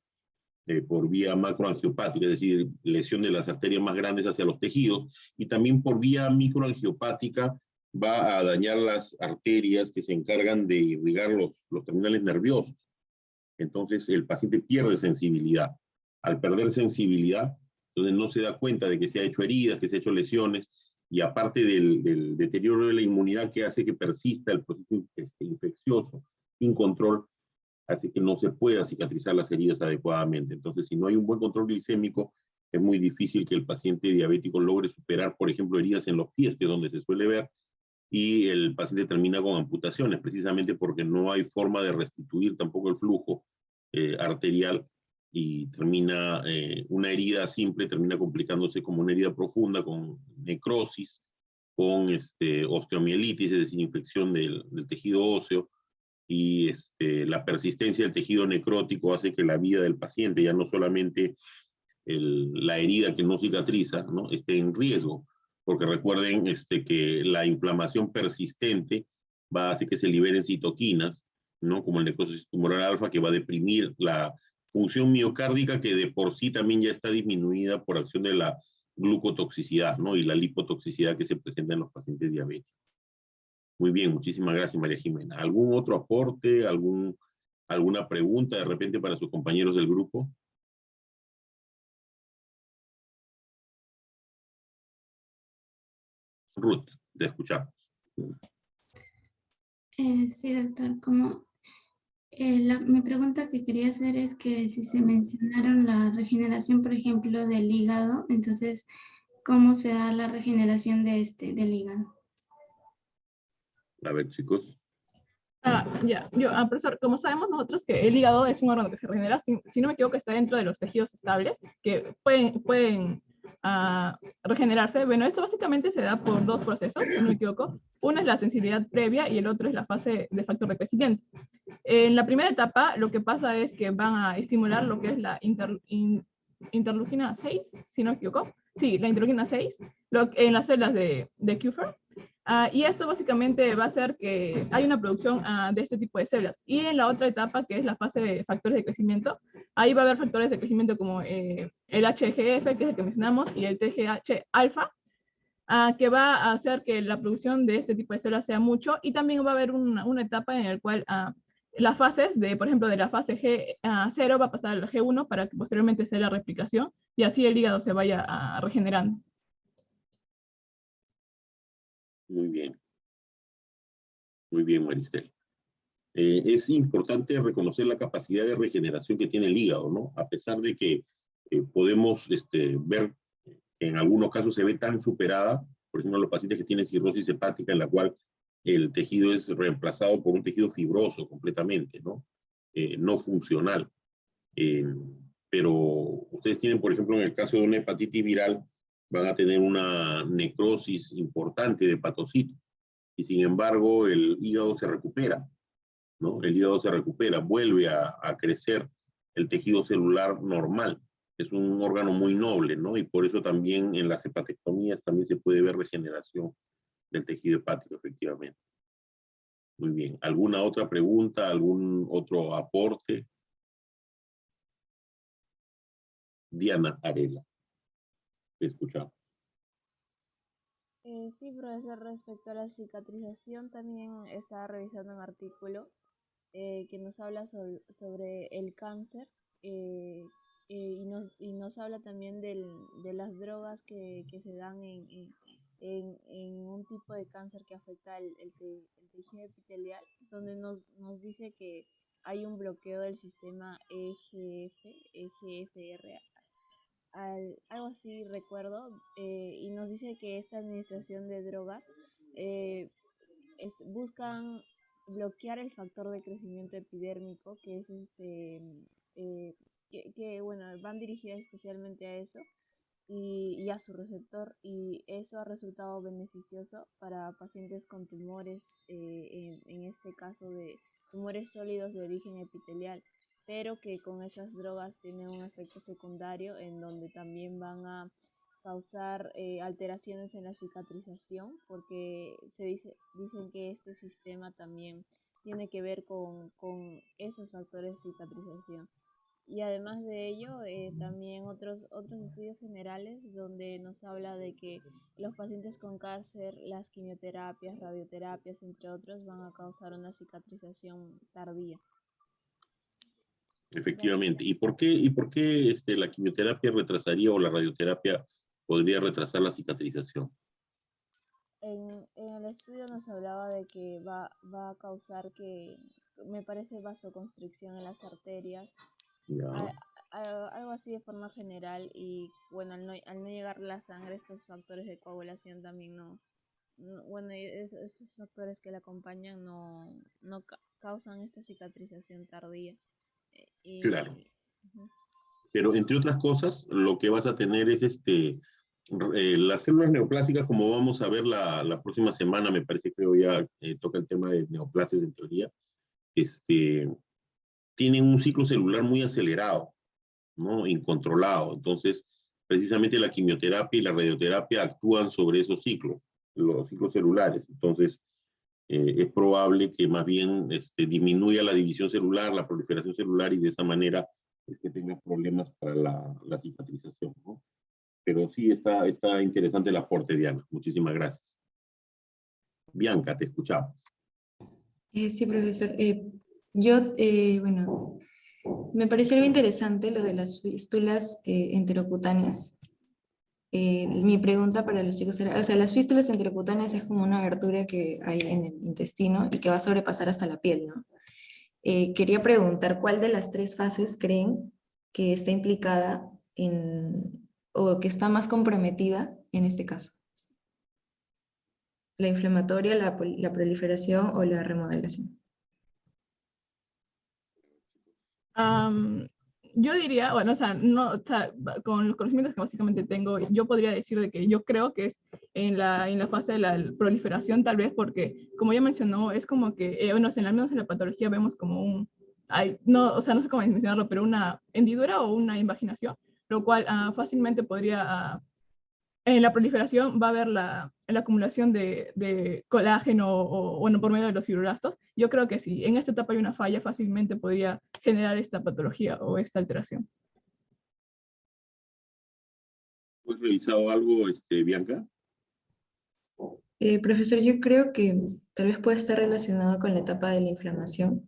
por vía macroangiopática, es decir, lesión de las arterias más grandes hacia los tejidos, y también por vía microangiopática va a dañar las arterias que se encargan de irrigar los terminales nerviosos. Entonces el paciente pierde sensibilidad. Al perder sensibilidad, entonces no se da cuenta de que se ha hecho heridas, que se ha hecho lesiones, y aparte del deterioro de la inmunidad que hace que persista el proceso infeccioso sin control, hace que no se pueda cicatrizar las heridas adecuadamente. Entonces, si no hay un buen control glicémico, es muy difícil que el paciente diabético logre superar, por ejemplo, heridas en los pies, que es donde se suele ver, y el paciente termina con amputaciones, precisamente porque no hay forma de restituir tampoco el flujo arterial, y termina una herida simple, termina complicándose como una herida profunda, con necrosis, con osteomielitis, es decir, infección del tejido óseo, y la persistencia del tejido necrótico hace que la vida del paciente, ya no solamente la herida que no cicatriza, ¿no?, esté en riesgo, porque recuerden que la inflamación persistente va a hacer que se liberen citoquinas, ¿no?, como el necrosis tumoral alfa, que va a deprimir la función miocárdica, que de por sí también ya está disminuida por acción de la glucotoxicidad, ¿no? Y la lipotoxicidad que se presenta en los pacientes diabéticos. Muy bien, muchísimas gracias, María Jimena. ¿Algún otro aporte, alguna pregunta de repente para sus compañeros del grupo? Ruth, te escuchamos. Sí, doctor, mi pregunta que quería hacer es que si se mencionaron la regeneración, por ejemplo, del hígado, entonces, ¿cómo se da la regeneración del hígado? A ver, chicos. Profesor, como sabemos nosotros que el hígado es un órgano que se regenera, si no me equivoco, está dentro de los tejidos estables que pueden regenerarse. Bueno, esto básicamente se da por dos procesos, si no me equivoco. Uno es la sensibilidad previa y el otro es la fase de factor de crecimiento. En la primera etapa, lo que pasa es que van a estimular lo que es la interleuquina 6, si no me equivoco. Sí, la interleuquina 6, en las células de Kupffer. Y esto básicamente va a hacer que hay una producción de este tipo de células. Y en la otra etapa, que es la fase de factores de crecimiento, ahí va a haber factores de crecimiento como el HGF, que es el que mencionamos, y el TGH-alfa, que va a hacer que la producción de este tipo de células sea mucho. Y también va a haber una etapa en la cual las fases, por ejemplo, de la fase G0 va a pasar al G1 para que posteriormente sea la replicación y así el hígado se vaya regenerando. Muy bien, Maristel. Es importante reconocer la capacidad de regeneración que tiene el hígado, ¿no? A pesar de que podemos ver que en algunos casos se ve tan superada, por ejemplo, los pacientes que tienen cirrosis hepática, en la cual el tejido es reemplazado por un tejido fibroso completamente, ¿no? No funcional. Pero ustedes tienen, por ejemplo, en el caso de una hepatitis viral, van a tener una necrosis importante de hepatocitos. Y sin embargo, el hígado se recupera, ¿no? El hígado se recupera, vuelve a crecer el tejido celular normal. Es un órgano muy noble, ¿no? Y por eso también en las hepatectomías también se puede ver regeneración del tejido hepático, efectivamente. Muy bien. ¿Alguna otra pregunta? ¿Algún otro aporte? Diana Arela. Te escuchamos. Sí, profesor, respecto a la cicatrización, también estaba revisando un artículo que nos habla sobre el cáncer y nos habla también de las drogas que se dan en un tipo de cáncer que afecta el tejido epitelial, donde nos dice que hay un bloqueo del sistema EGFR, algo así recuerdo, y nos dice que esta administración de drogas buscan bloquear el factor de crecimiento epidérmico, que es bueno, van dirigidas especialmente a eso y a su receptor, y eso ha resultado beneficioso para pacientes con tumores, en este caso de tumores sólidos de origen epitelial, pero que con esas drogas tienen un efecto secundario en donde también van a causar alteraciones en la cicatrización, porque dicen que este sistema también tiene que ver con esos factores de cicatrización. Y además de ello, también otros estudios generales donde nos habla de que los pacientes con cáncer, las quimioterapias, radioterapias, entre otros, van a causar una cicatrización tardía. Efectivamente. ¿Y por qué la quimioterapia retrasaría o la radioterapia podría retrasar la cicatrización? En el estudio nos hablaba de que va a causar que, me parece, vasoconstricción en las arterias, algo así de forma general, y bueno, al no llegar la sangre, estos factores de coagulación también bueno, esos factores que la acompañan no causan esta cicatrización tardía. Claro. Pero entre otras cosas, lo que vas a tener es las células neoplásicas, como vamos a ver la próxima semana, me parece que hoy ya toca el tema de neoplasias en teoría, tienen un ciclo celular muy acelerado, ¿no? Incontrolado. Entonces, precisamente la quimioterapia y la radioterapia actúan sobre esos ciclos, los ciclos celulares. Entonces, es probable que más bien disminuya la división celular, la proliferación celular, y de esa manera es que tenga problemas para la cicatrización, ¿no? Pero sí está interesante el aporte, Diana. Muchísimas gracias. Bianca, te escuchamos. Sí, profesor. Bueno, me pareció algo interesante lo de las fístulas enterocutáneas. Mi pregunta para los chicos era, o sea, las fístulas enterocutáneas es como una abertura que hay en el intestino y que va a sobrepasar hasta la piel, ¿no? Quería preguntar, ¿cuál de las tres fases creen que está implicada o que está más comprometida en este caso? ¿La inflamatoria, la proliferación o la remodelación? Yo diría, bueno, o sea, no, o sea, con los conocimientos que básicamente tengo, yo podría decir de que yo creo que es en la fase de la proliferación, tal vez porque, como ya mencionó, es como que, bueno, al menos en la patología vemos como no, o sea, no sé cómo mencionarlo, pero una hendidura o una invaginación, lo cual fácilmente podría, en la proliferación va a haber la acumulación de colágeno bueno, por medio de los fibroblastos. Yo creo que si en esta etapa hay una falla, fácilmente podría generar esta patología o esta alteración. ¿Has revisado algo, Bianca? Profesor, yo creo que tal vez puede estar relacionado con la etapa de la inflamación,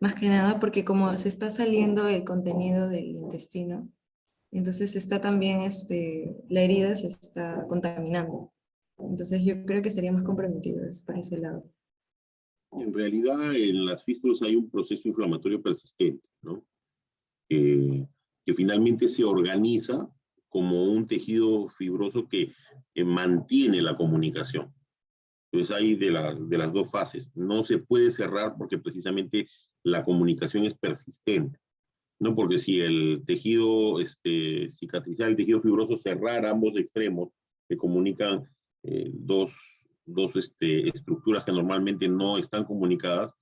más que nada porque como se está saliendo el contenido del intestino, entonces está también, la herida se está contaminando. Entonces yo creo que sería más comprometido por ese lado. En realidad, en las fístulas hay un proceso inflamatorio persistente, ¿no? Que finalmente se organiza como un tejido fibroso que mantiene la comunicación. Entonces hay de las dos fases. No se puede cerrar porque precisamente la comunicación es persistente. No, porque si el tejido cicatricial, el tejido fibroso cerrara ambos extremos, que comunican dos estructuras que normalmente no están comunicadas,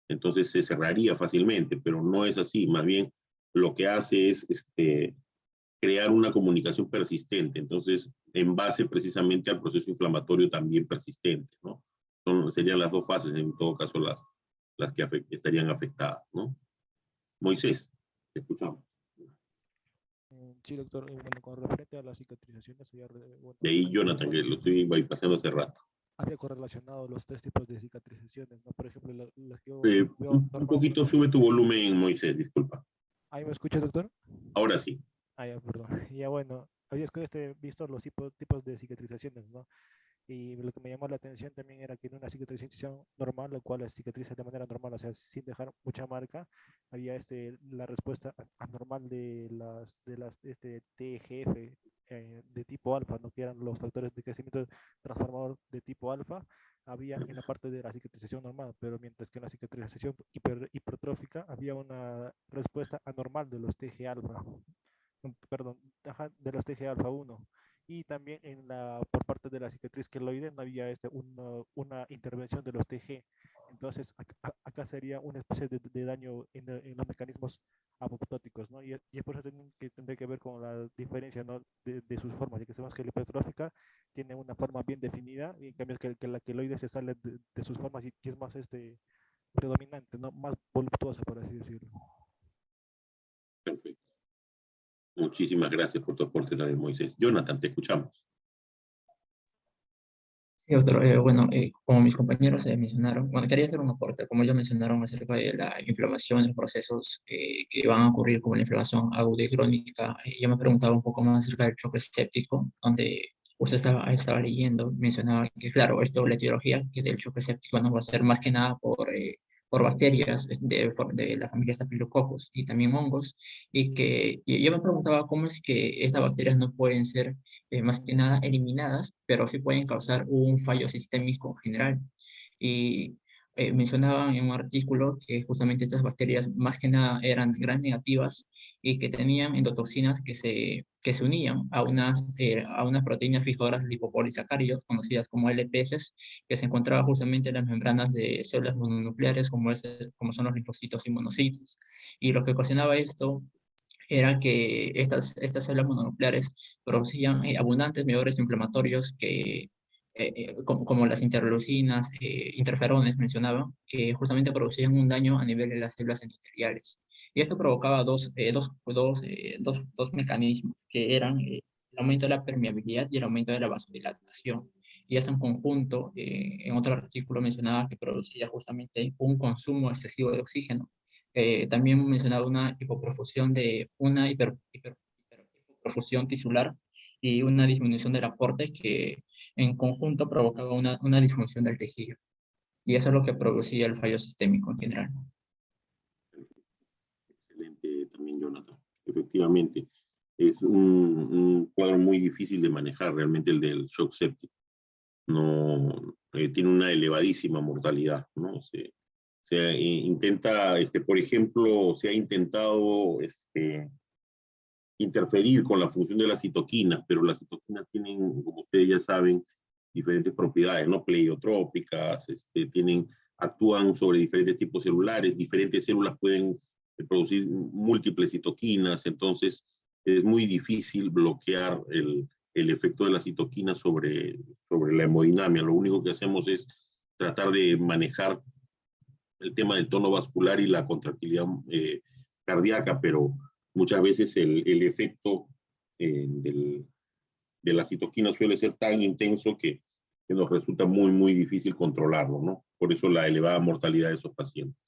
entonces se cerraría fácilmente, pero no es así. Más bien lo que hace es crear una comunicación persistente. Entonces, en base precisamente al proceso inflamatorio también persistente, ¿no? Serían las dos fases, en todo caso, las que estarían afectadas, ¿no? Moisés. Te escuchamos. Sí, doctor. Bueno, con referente a las cicatrizaciones, bueno, de ahí Jonathan, que lo estoy bypassando hace rato. Había correlacionado los tres tipos de cicatrizaciones, ¿no? Por ejemplo, las que yo veo un poquito sube tu volumen, Moisés, disculpa. ¿Ahí me escucha, doctor? Ahora sí. Ah, ya, perdón. Ya, bueno, había visto los tipos de cicatrizaciones, ¿no? Y lo que me llamó la atención también era que en una cicatrización normal, la cual cicatriza de manera normal, o sea, sin dejar mucha marca, había la respuesta anormal de las TGF de tipo alfa, ¿no? Que eran los factores de crecimiento transformador de tipo alfa, había en la parte de la cicatrización normal, pero mientras que en la cicatrización hipertrófica había una respuesta anormal de los TG alfa, perdón, de los TG alfa 1. Y también por parte de la cicatriz queloide no había una intervención de los TG. Entonces, acá sería una especie de daño en los mecanismos apoptóticos, ¿no? Y es por eso que tendría que ver con la diferencia, ¿no? de sus formas, ya que sabemos que la hipertrófica tiene una forma bien definida, y en cambio que la queloide se sale de sus formas y es más predominante, ¿no? Más voluptuosa, por así decirlo. Perfecto. Muchísimas gracias por tu aporte también, Moisés. Jonathan, te escuchamos. Sí, doctor. Bueno, como mis compañeros mencionaron, bueno, quería hacer un aporte, como ellos mencionaron acerca de la inflamación, los procesos que van a ocurrir como la inflamación aguda y crónica. Yo me preguntaba un poco más acerca del choque séptico, donde usted estaba leyendo, mencionaba que, claro, esto, la etiología del choque séptico no va a ser más que nada por bacterias de la familia Staphylococcus y también hongos, y yo me preguntaba cómo es que estas bacterias no pueden ser más que nada eliminadas, pero sí pueden causar un fallo sistémico general. Y mencionaban en un artículo que justamente estas bacterias más que nada eran gram negativas y que tenían endotoxinas que se unían a unas proteínas fijadoras lipopolisacáridos, conocidas como LPS, que se encontraban justamente en las membranas de células mononucleares como son los linfocitos y monocitos. Y lo que ocasionaba esto era que estas células mononucleares producían abundantes mediadores inflamatorios como las interleucinas, interferones mencionaban, que justamente producían un daño a nivel de las células endoteliales. Y esto provocaba dos mecanismos, que eran el aumento de la permeabilidad y el aumento de la vasodilatación. Y esto en conjunto, en otro artículo mencionaba que producía justamente un consumo excesivo de oxígeno. También mencionaba una hipoperfusión hipoperfusión tisular y una disminución del aporte que en conjunto provocaba una disfunción del tejido. Y eso es lo que producía el fallo sistémico en general. Excelente también, Jonathan. Efectivamente, es un cuadro muy difícil de manejar, realmente el del shock séptico. No, tiene una elevadísima mortalidad, ¿no? Intenta, por ejemplo, se ha intentado interferir con la función de las citoquinas, pero las citoquinas tienen, como ustedes ya saben, diferentes propiedades, ¿no? Pleiotrópicas, actúan sobre diferentes tipos celulares, diferentes células pueden producir múltiples citoquinas, entonces es muy difícil bloquear el efecto de la citoquina sobre la hemodinamia. Lo único que hacemos es tratar de manejar el tema del tono vascular y la contractilidad cardíaca, pero muchas veces el efecto de la citoquina suele ser tan intenso que nos resulta muy, muy difícil controlarlo, ¿no? Por eso la elevada mortalidad de esos pacientes.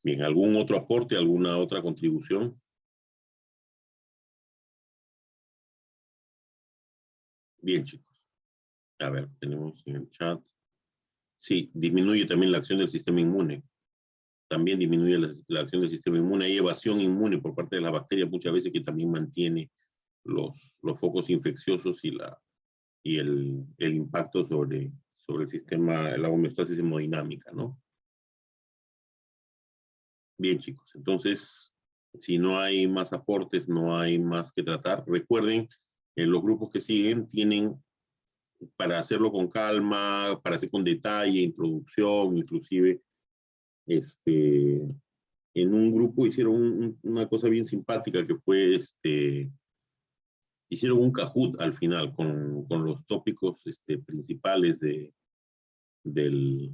Bien, ¿algún otro aporte, alguna otra contribución? Bien, chicos. A ver, tenemos en el chat. Sí, disminuye también la acción del sistema inmune. También disminuye la acción del sistema inmune. Hay evasión inmune por parte de las bacterias muchas veces que también mantiene los focos infecciosos y el impacto sobre el sistema, la homeostasis hemodinámica, ¿no? Bien, chicos. Entonces, si no hay más aportes, no hay más que tratar. Recuerden, los grupos que siguen tienen, para hacerlo con calma, para hacer con detalle, introducción, inclusive, en un grupo hicieron una cosa bien simpática que fue, hicieron un Kahoot al final con los tópicos principales del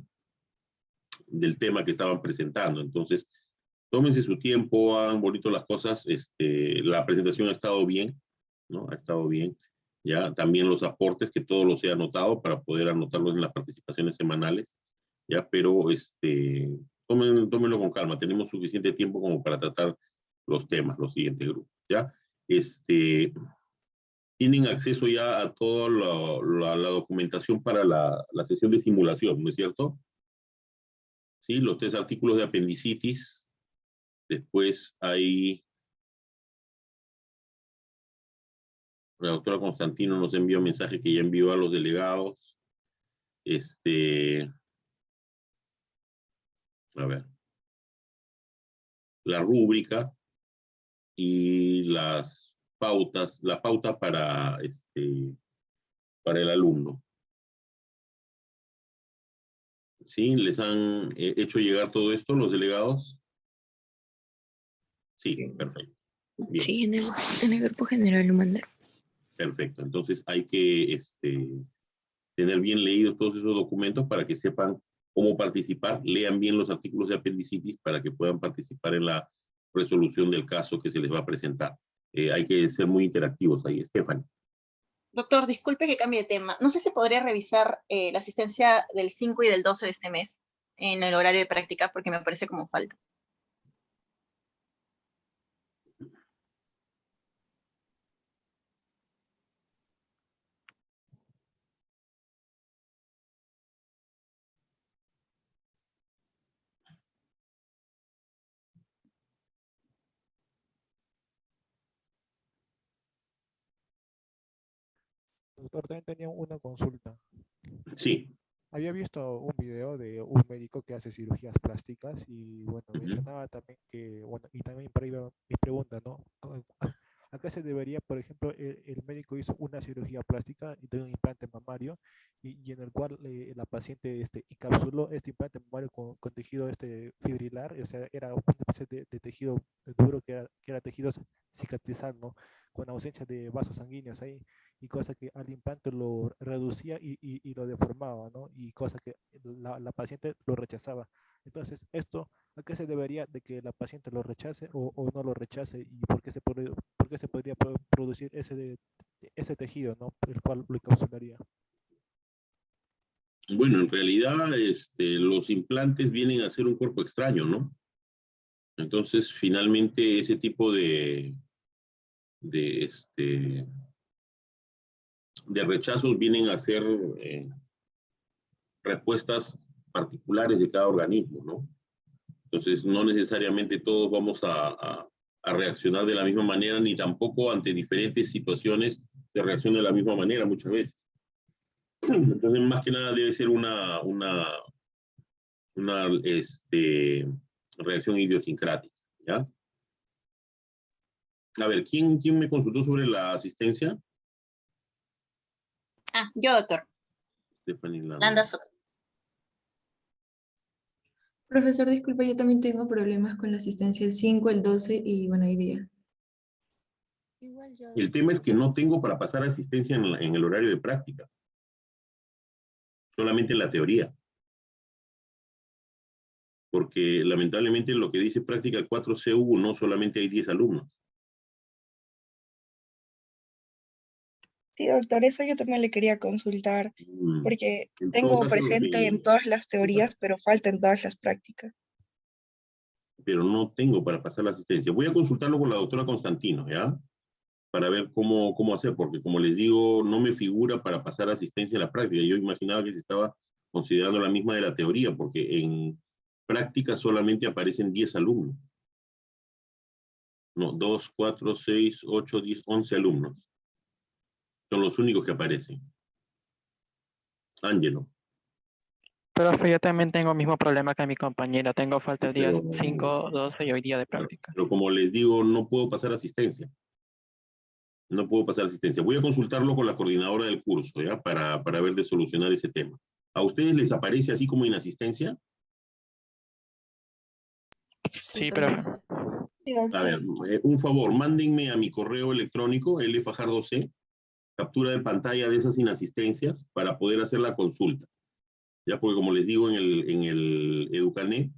tema que estaban presentando. Entonces, tómense su tiempo, hagan bonito las cosas. La presentación ha estado bien, ¿no? Ha estado bien. Ya, también los aportes, que todo los he anotado para poder anotarlos en las participaciones semanales. Ya, pero tómenlo con calma. Tenemos suficiente tiempo como para tratar los temas, los siguientes grupos. Ya, tienen acceso ya a toda la documentación para la sesión de simulación, ¿no es cierto? Sí, los 3 artículos de apendicitis. Después hay... La doctora Constantino nos envió un mensaje que ya envió a los delegados. A ver. La rúbrica y las pautas, la pauta para el alumno. ¿Sí? ¿Les han hecho llegar todo esto los delegados? Sí, perfecto. Bien. Sí, en el grupo general lo mandaron. Perfecto. Entonces hay que tener bien leídos todos esos documentos para que sepan cómo participar. Lean bien los artículos de apendicitis para que puedan participar en la resolución del caso que se les va a presentar. Hay que ser muy interactivos ahí. Stephanie. Doctor, disculpe que cambie de tema. No sé si podría revisar la asistencia del 5 y del 12 de este mes en el horario de práctica, porque me parece como falta. Doctor, también tenía una consulta. Sí. Había visto un video de un médico que hace cirugías plásticas y, bueno, mencionaba también que, bueno, y también para iba mi pregunta, ¿no? ¿A qué se debería, por ejemplo, el médico hizo una cirugía plástica y de un implante mamario y en el cual la paciente encapsuló este implante mamario con tejido fibrilar, o sea, era una especie de tejido duro que era tejido cicatrizal, ¿no? Con ausencia de vasos sanguíneos ahí, y cosa que al implante lo reducía y lo deformaba, ¿no? Y cosa que la paciente lo rechazaba. Entonces, ¿esto a qué se debería de que la paciente lo rechace o no lo rechace? ¿Y por qué por qué se podría producir ese tejido, ¿no? El cual lo causaría. Bueno, en realidad los implantes vienen a ser un cuerpo extraño, ¿no? Entonces, finalmente, ese tipo de rechazos vienen a ser respuestas particulares de cada organismo, ¿no? Entonces, no necesariamente todos vamos a reaccionar de la misma manera, ni tampoco ante diferentes situaciones se reacciona de la misma manera muchas veces. Entonces, más que nada debe ser una reacción idiosincrática, ¿ya? A ver, ¿quién me consultó sobre la asistencia? Ah, yo, doctor. Stephanie Landa Soto. Profesor, disculpa, yo también tengo problemas con la asistencia el 5, el 12 y bueno, hoy día. El tema es que no tengo para pasar asistencia en el horario de práctica. Solamente en la teoría. Porque lamentablemente lo que dice práctica 4C1 solamente hay 10 alumnos. Sí, doctor, eso yo también le quería consultar, porque En todo tengo caso, presente en todas las teorías, pero falta en todas las prácticas. pero no tengo para pasar la asistencia. Voy a consultarlo con la doctora Constantino, ¿ya? Para ver cómo hacer, porque como les digo, no me figura para pasar asistencia a la práctica. Yo imaginaba que se estaba considerando la misma de la teoría, porque en práctica solamente aparecen 10 alumnos. No, 2, 4, 6, 8, 10, 11 alumnos. Son los únicos que aparecen. Ángelo. Profe, yo también tengo el mismo problema que mi compañera. Tengo falta el día 5, 12 y hoy día de práctica. Pero como les digo, no puedo pasar asistencia. No puedo pasar asistencia. Voy a consultarlo con la coordinadora del curso, ¿ya? Para ver de solucionar ese tema. ¿A ustedes les aparece así como inasistencia? Sí, profe. A ver, un favor, mándenme a mi correo electrónico, lfajardo.c, captura de pantalla de esas inasistencias para poder hacer la consulta. Ya, porque como les digo, en el Educanet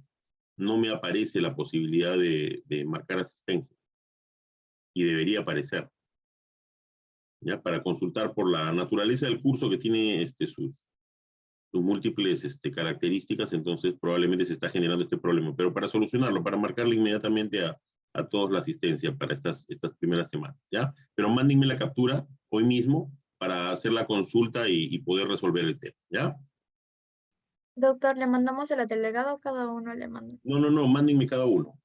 no me aparece la posibilidad de marcar asistencia. Y debería aparecer. ¿Ya? Para consultar por la naturaleza del curso que tiene sus múltiples características, entonces probablemente se está generando este problema. Pero para solucionarlo, para marcarle inmediatamente a todos la asistencia para estas primeras semanas, ¿ya? Pero mándenme la captura hoy mismo para hacer la consulta y poder resolver el tema, ¿ya? Doctor, ¿le mandamos a la delegada o cada uno le manda? No, mándenme cada uno.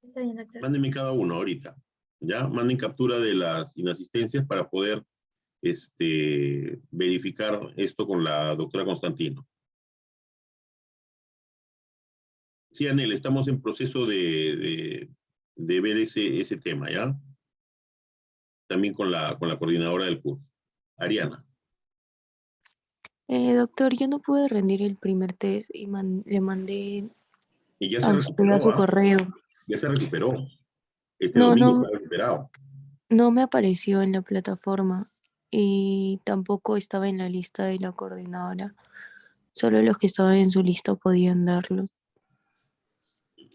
Está bien, doctor. Mándenme cada uno ahorita, ¿ya? Manden captura de las inasistencias para poder verificar esto con la doctora Constantino. Sí, Anel, estamos en proceso de ver ese tema, ¿ya? También con la coordinadora del curso. Ariana. Doctor, yo no pude rendir el primer test y le mandé Y ya se a usted recuperó, a su ¿ah? correo. Ya se recuperó. Este No, domingo no, se ha recuperado. no me apareció en la plataforma y tampoco estaba en la lista de la coordinadora. Solo los que estaban en su lista podían darlo.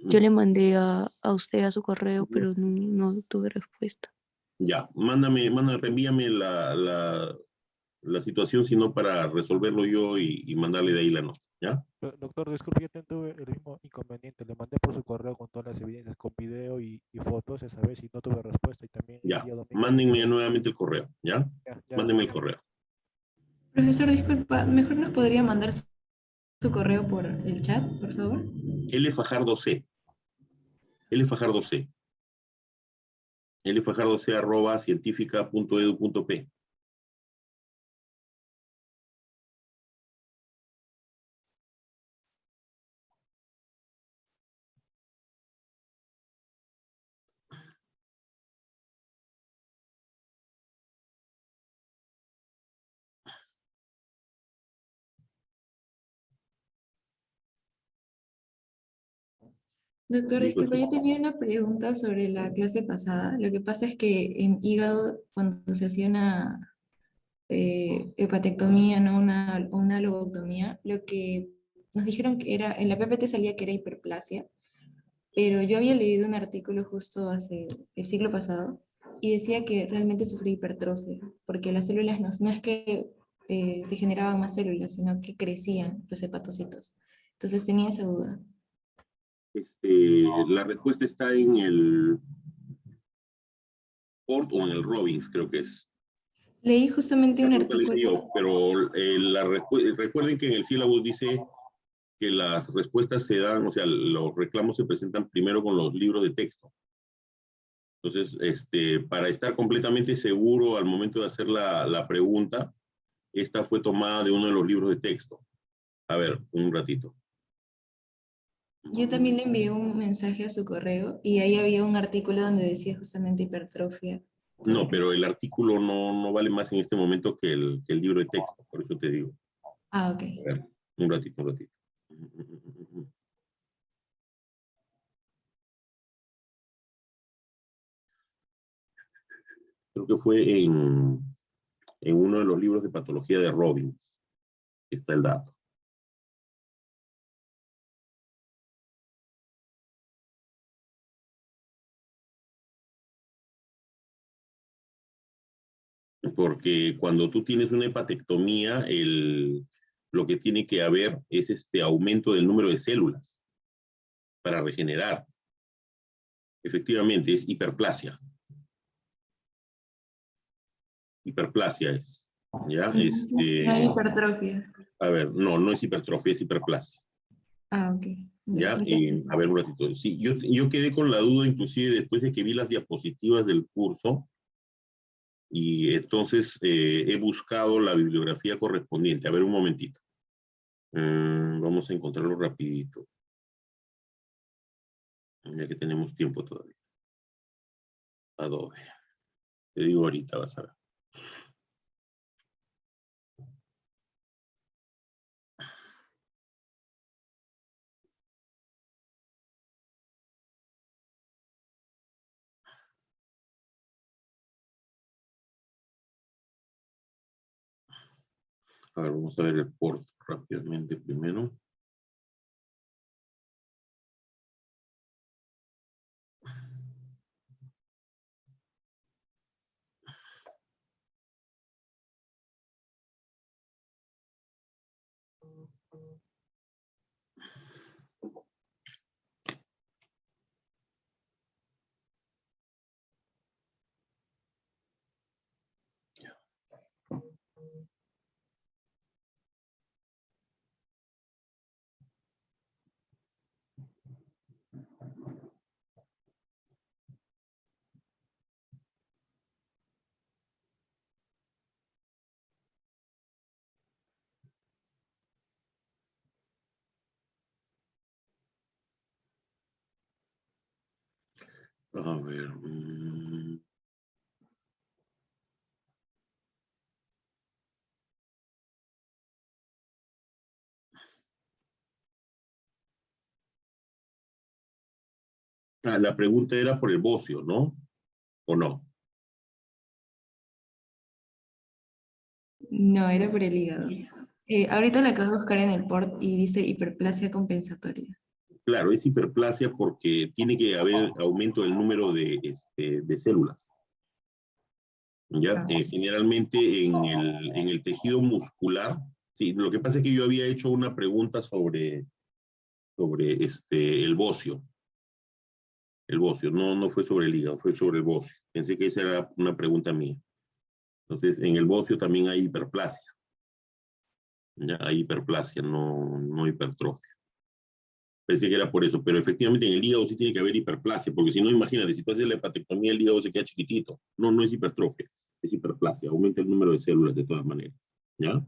Yo le mandé a usted a su correo, pero no tuve respuesta. Ya, reenvíame la situación, sino para resolverlo yo y mandarle de ahí la nota, ¿ya? Doctor, disculpe, yo tuve el mismo inconveniente. Le mandé por su correo con todas las evidencias, con video y fotos, esa vez, y no tuve respuesta. Y también Ya, el día domingo. mándenme nuevamente el correo, ¿ya? Mándenme el correo. Profesor, disculpa, ¿mejor nos podría mandar su correo por el chat, por favor? lfajardo.c. lfajardo.c. lfajardo.c@cientifica.edu.p. Doctor, disculpa, yo tenía una pregunta sobre la clase pasada. Lo que pasa es que en hígado, cuando se hacía una hepatectomía, no una lobectomía, lo que nos dijeron que era, en la PPT salía que era hiperplasia, pero yo había leído un artículo justo hace el siglo pasado y decía que realmente sufrí hipertrofia, porque las células no es que se generaban más células, sino que crecían los hepatocitos. Entonces tenía esa duda. La respuesta está en el Port o en el Robbins, creo que es. Leí justamente un La pregunta la hice artículo. yo, pero recuerden que en el sílabus dice que las respuestas se dan, o sea, los reclamos se presentan primero con los libros de texto. Entonces, para estar completamente seguro al momento de hacer la pregunta, esta fue tomada de uno de los libros de texto. A ver, un ratito. Yo también le envié un mensaje a su correo y ahí había un artículo donde decía justamente hipertrofia. No, pero el artículo no vale más en este momento que el libro de texto, por eso te digo. Ah, ok. A ver, un ratito, un ratito. Creo que fue en uno de los libros de patología de Robbins. Está el dato. Porque cuando tú tienes una hepatectomía, lo que tiene que haber es este aumento del número de células para regenerar. Efectivamente, es hiperplasia. Hiperplasia es. ¿Ya? No hay hipertrofia. A ver, no es hipertrofia, es hiperplasia. Ah, ok. ¿Ya? Muchas gracias. A ver, un ratito. Sí, yo quedé con la duda, inclusive después de que vi las diapositivas del curso, y entonces he buscado la bibliografía correspondiente. A ver, un momentito. Vamos a encontrarlo rapidito. Ya que tenemos tiempo todavía. Adobe. Te digo ahorita, vas a ver. A ver, vamos a ver el port rápidamente primero. A ver. La pregunta era por el bocio, ¿no? ¿O no? No, era por el hígado. Ahorita la acabo de buscar en el port y dice hiperplasia compensatoria. Claro, es hiperplasia porque tiene que haber aumento del número de células. ¿Ya? Generalmente en el tejido muscular, sí, lo que pasa es que yo había hecho una pregunta sobre el bocio. El bocio, no fue sobre el hígado, fue sobre el bocio. Pensé que esa era una pregunta mía. Entonces, en el bocio también hay hiperplasia. ¿Ya? Hay hiperplasia, no hipertrofia. Pensé que era por eso, pero efectivamente en el hígado sí tiene que haber hiperplasia, porque si no, imagínate, si tú haces la hepatectomía, el hígado se queda chiquitito. No es hipertrofia, es hiperplasia, aumenta el número de células de todas maneras. ¿Ya?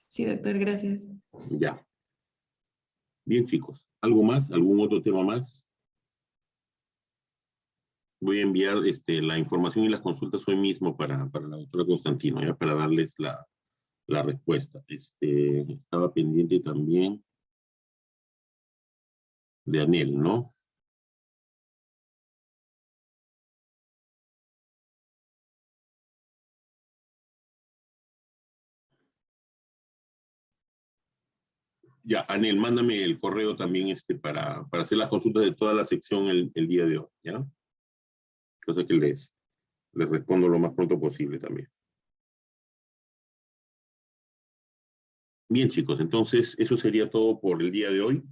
Sí, doctor, gracias. Ya. Bien, chicos. ¿Algo más? ¿Algún otro tema más? Voy a enviar la información y las consultas hoy mismo para la doctora Constantino, ¿ya? Para darles la respuesta. Estaba pendiente también de Anel, ¿no? Ya, Anel, mándame el correo también para hacer las consultas de toda la sección el día de hoy, ¿ya? Cosa que les respondo lo más pronto posible también. Bien, chicos, entonces eso sería todo por el día de hoy.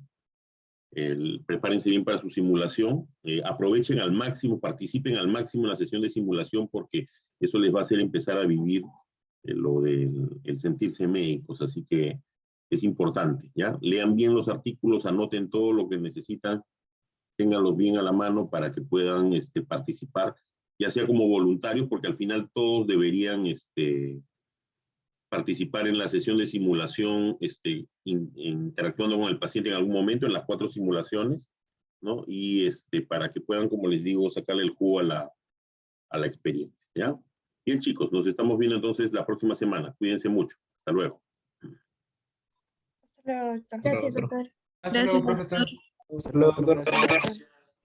Prepárense bien para su simulación. Aprovechen al máximo, participen al máximo en la sesión de simulación porque eso les va a hacer empezar a vivir lo del sentirse médicos. Así que es importante, ¿ya? Lean bien los artículos, anoten todo lo que necesitan, ténganlos bien a la mano para que puedan participar, ya sea como voluntarios, porque al final todos deberían participar en la sesión de simulación, interactuando con el paciente en algún momento, en las 4 simulaciones, ¿no? Y para que puedan, como les digo, sacarle el jugo a la experiencia, ¿ya? Bien, chicos, nos estamos viendo entonces la próxima semana. Cuídense mucho. Hasta luego. Gracias, doctor. Hasta luego, profesor.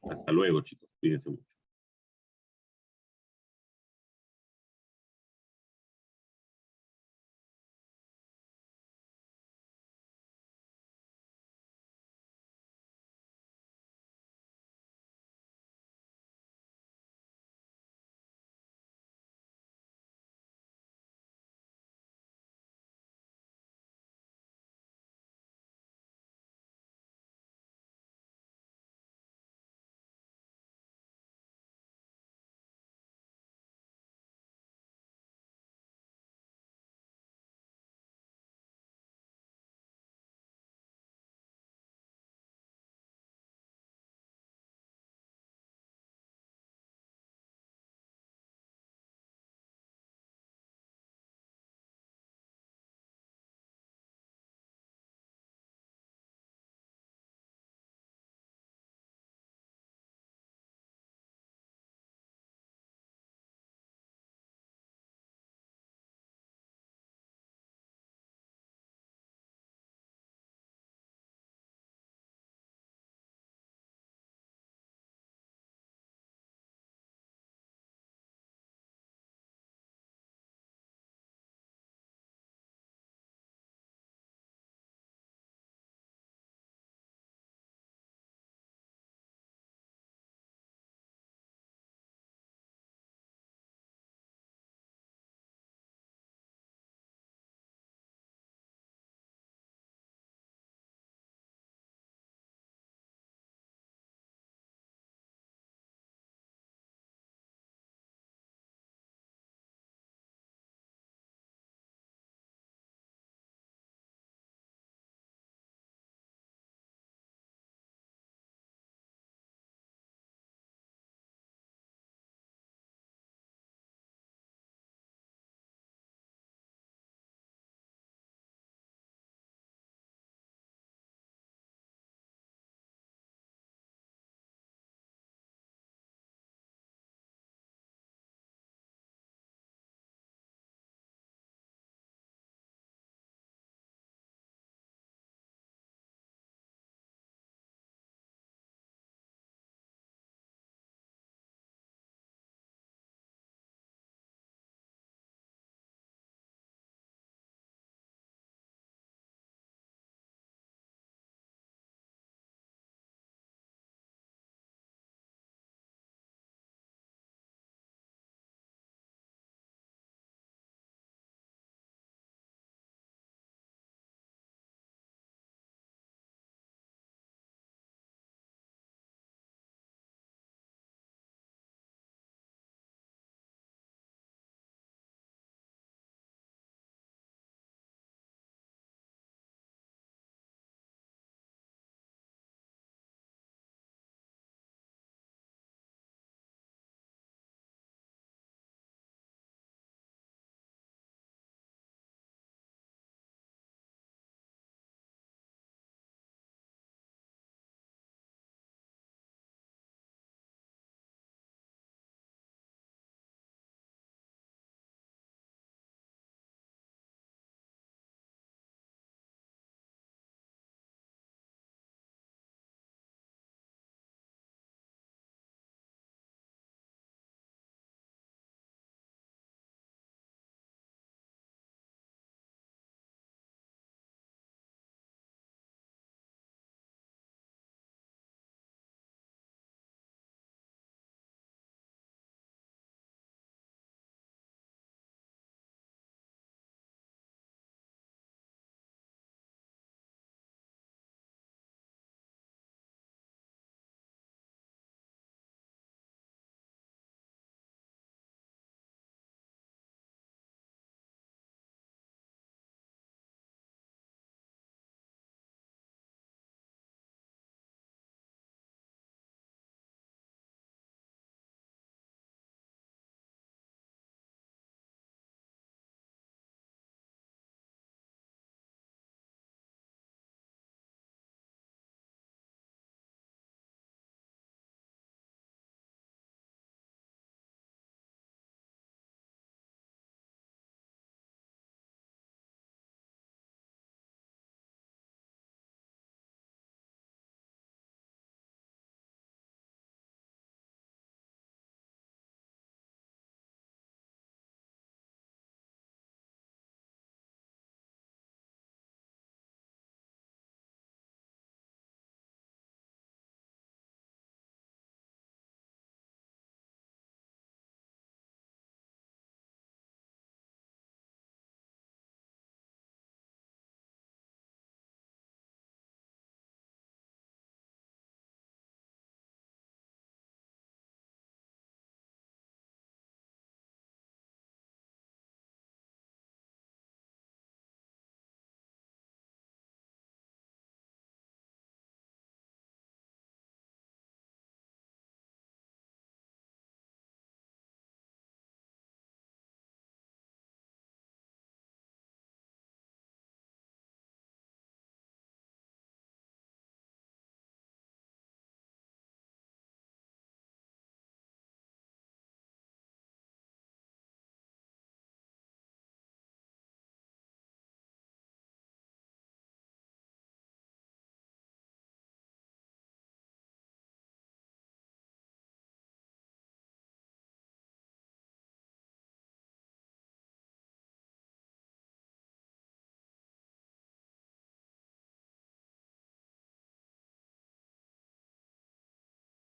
Hasta luego, chicos. Cuídense mucho.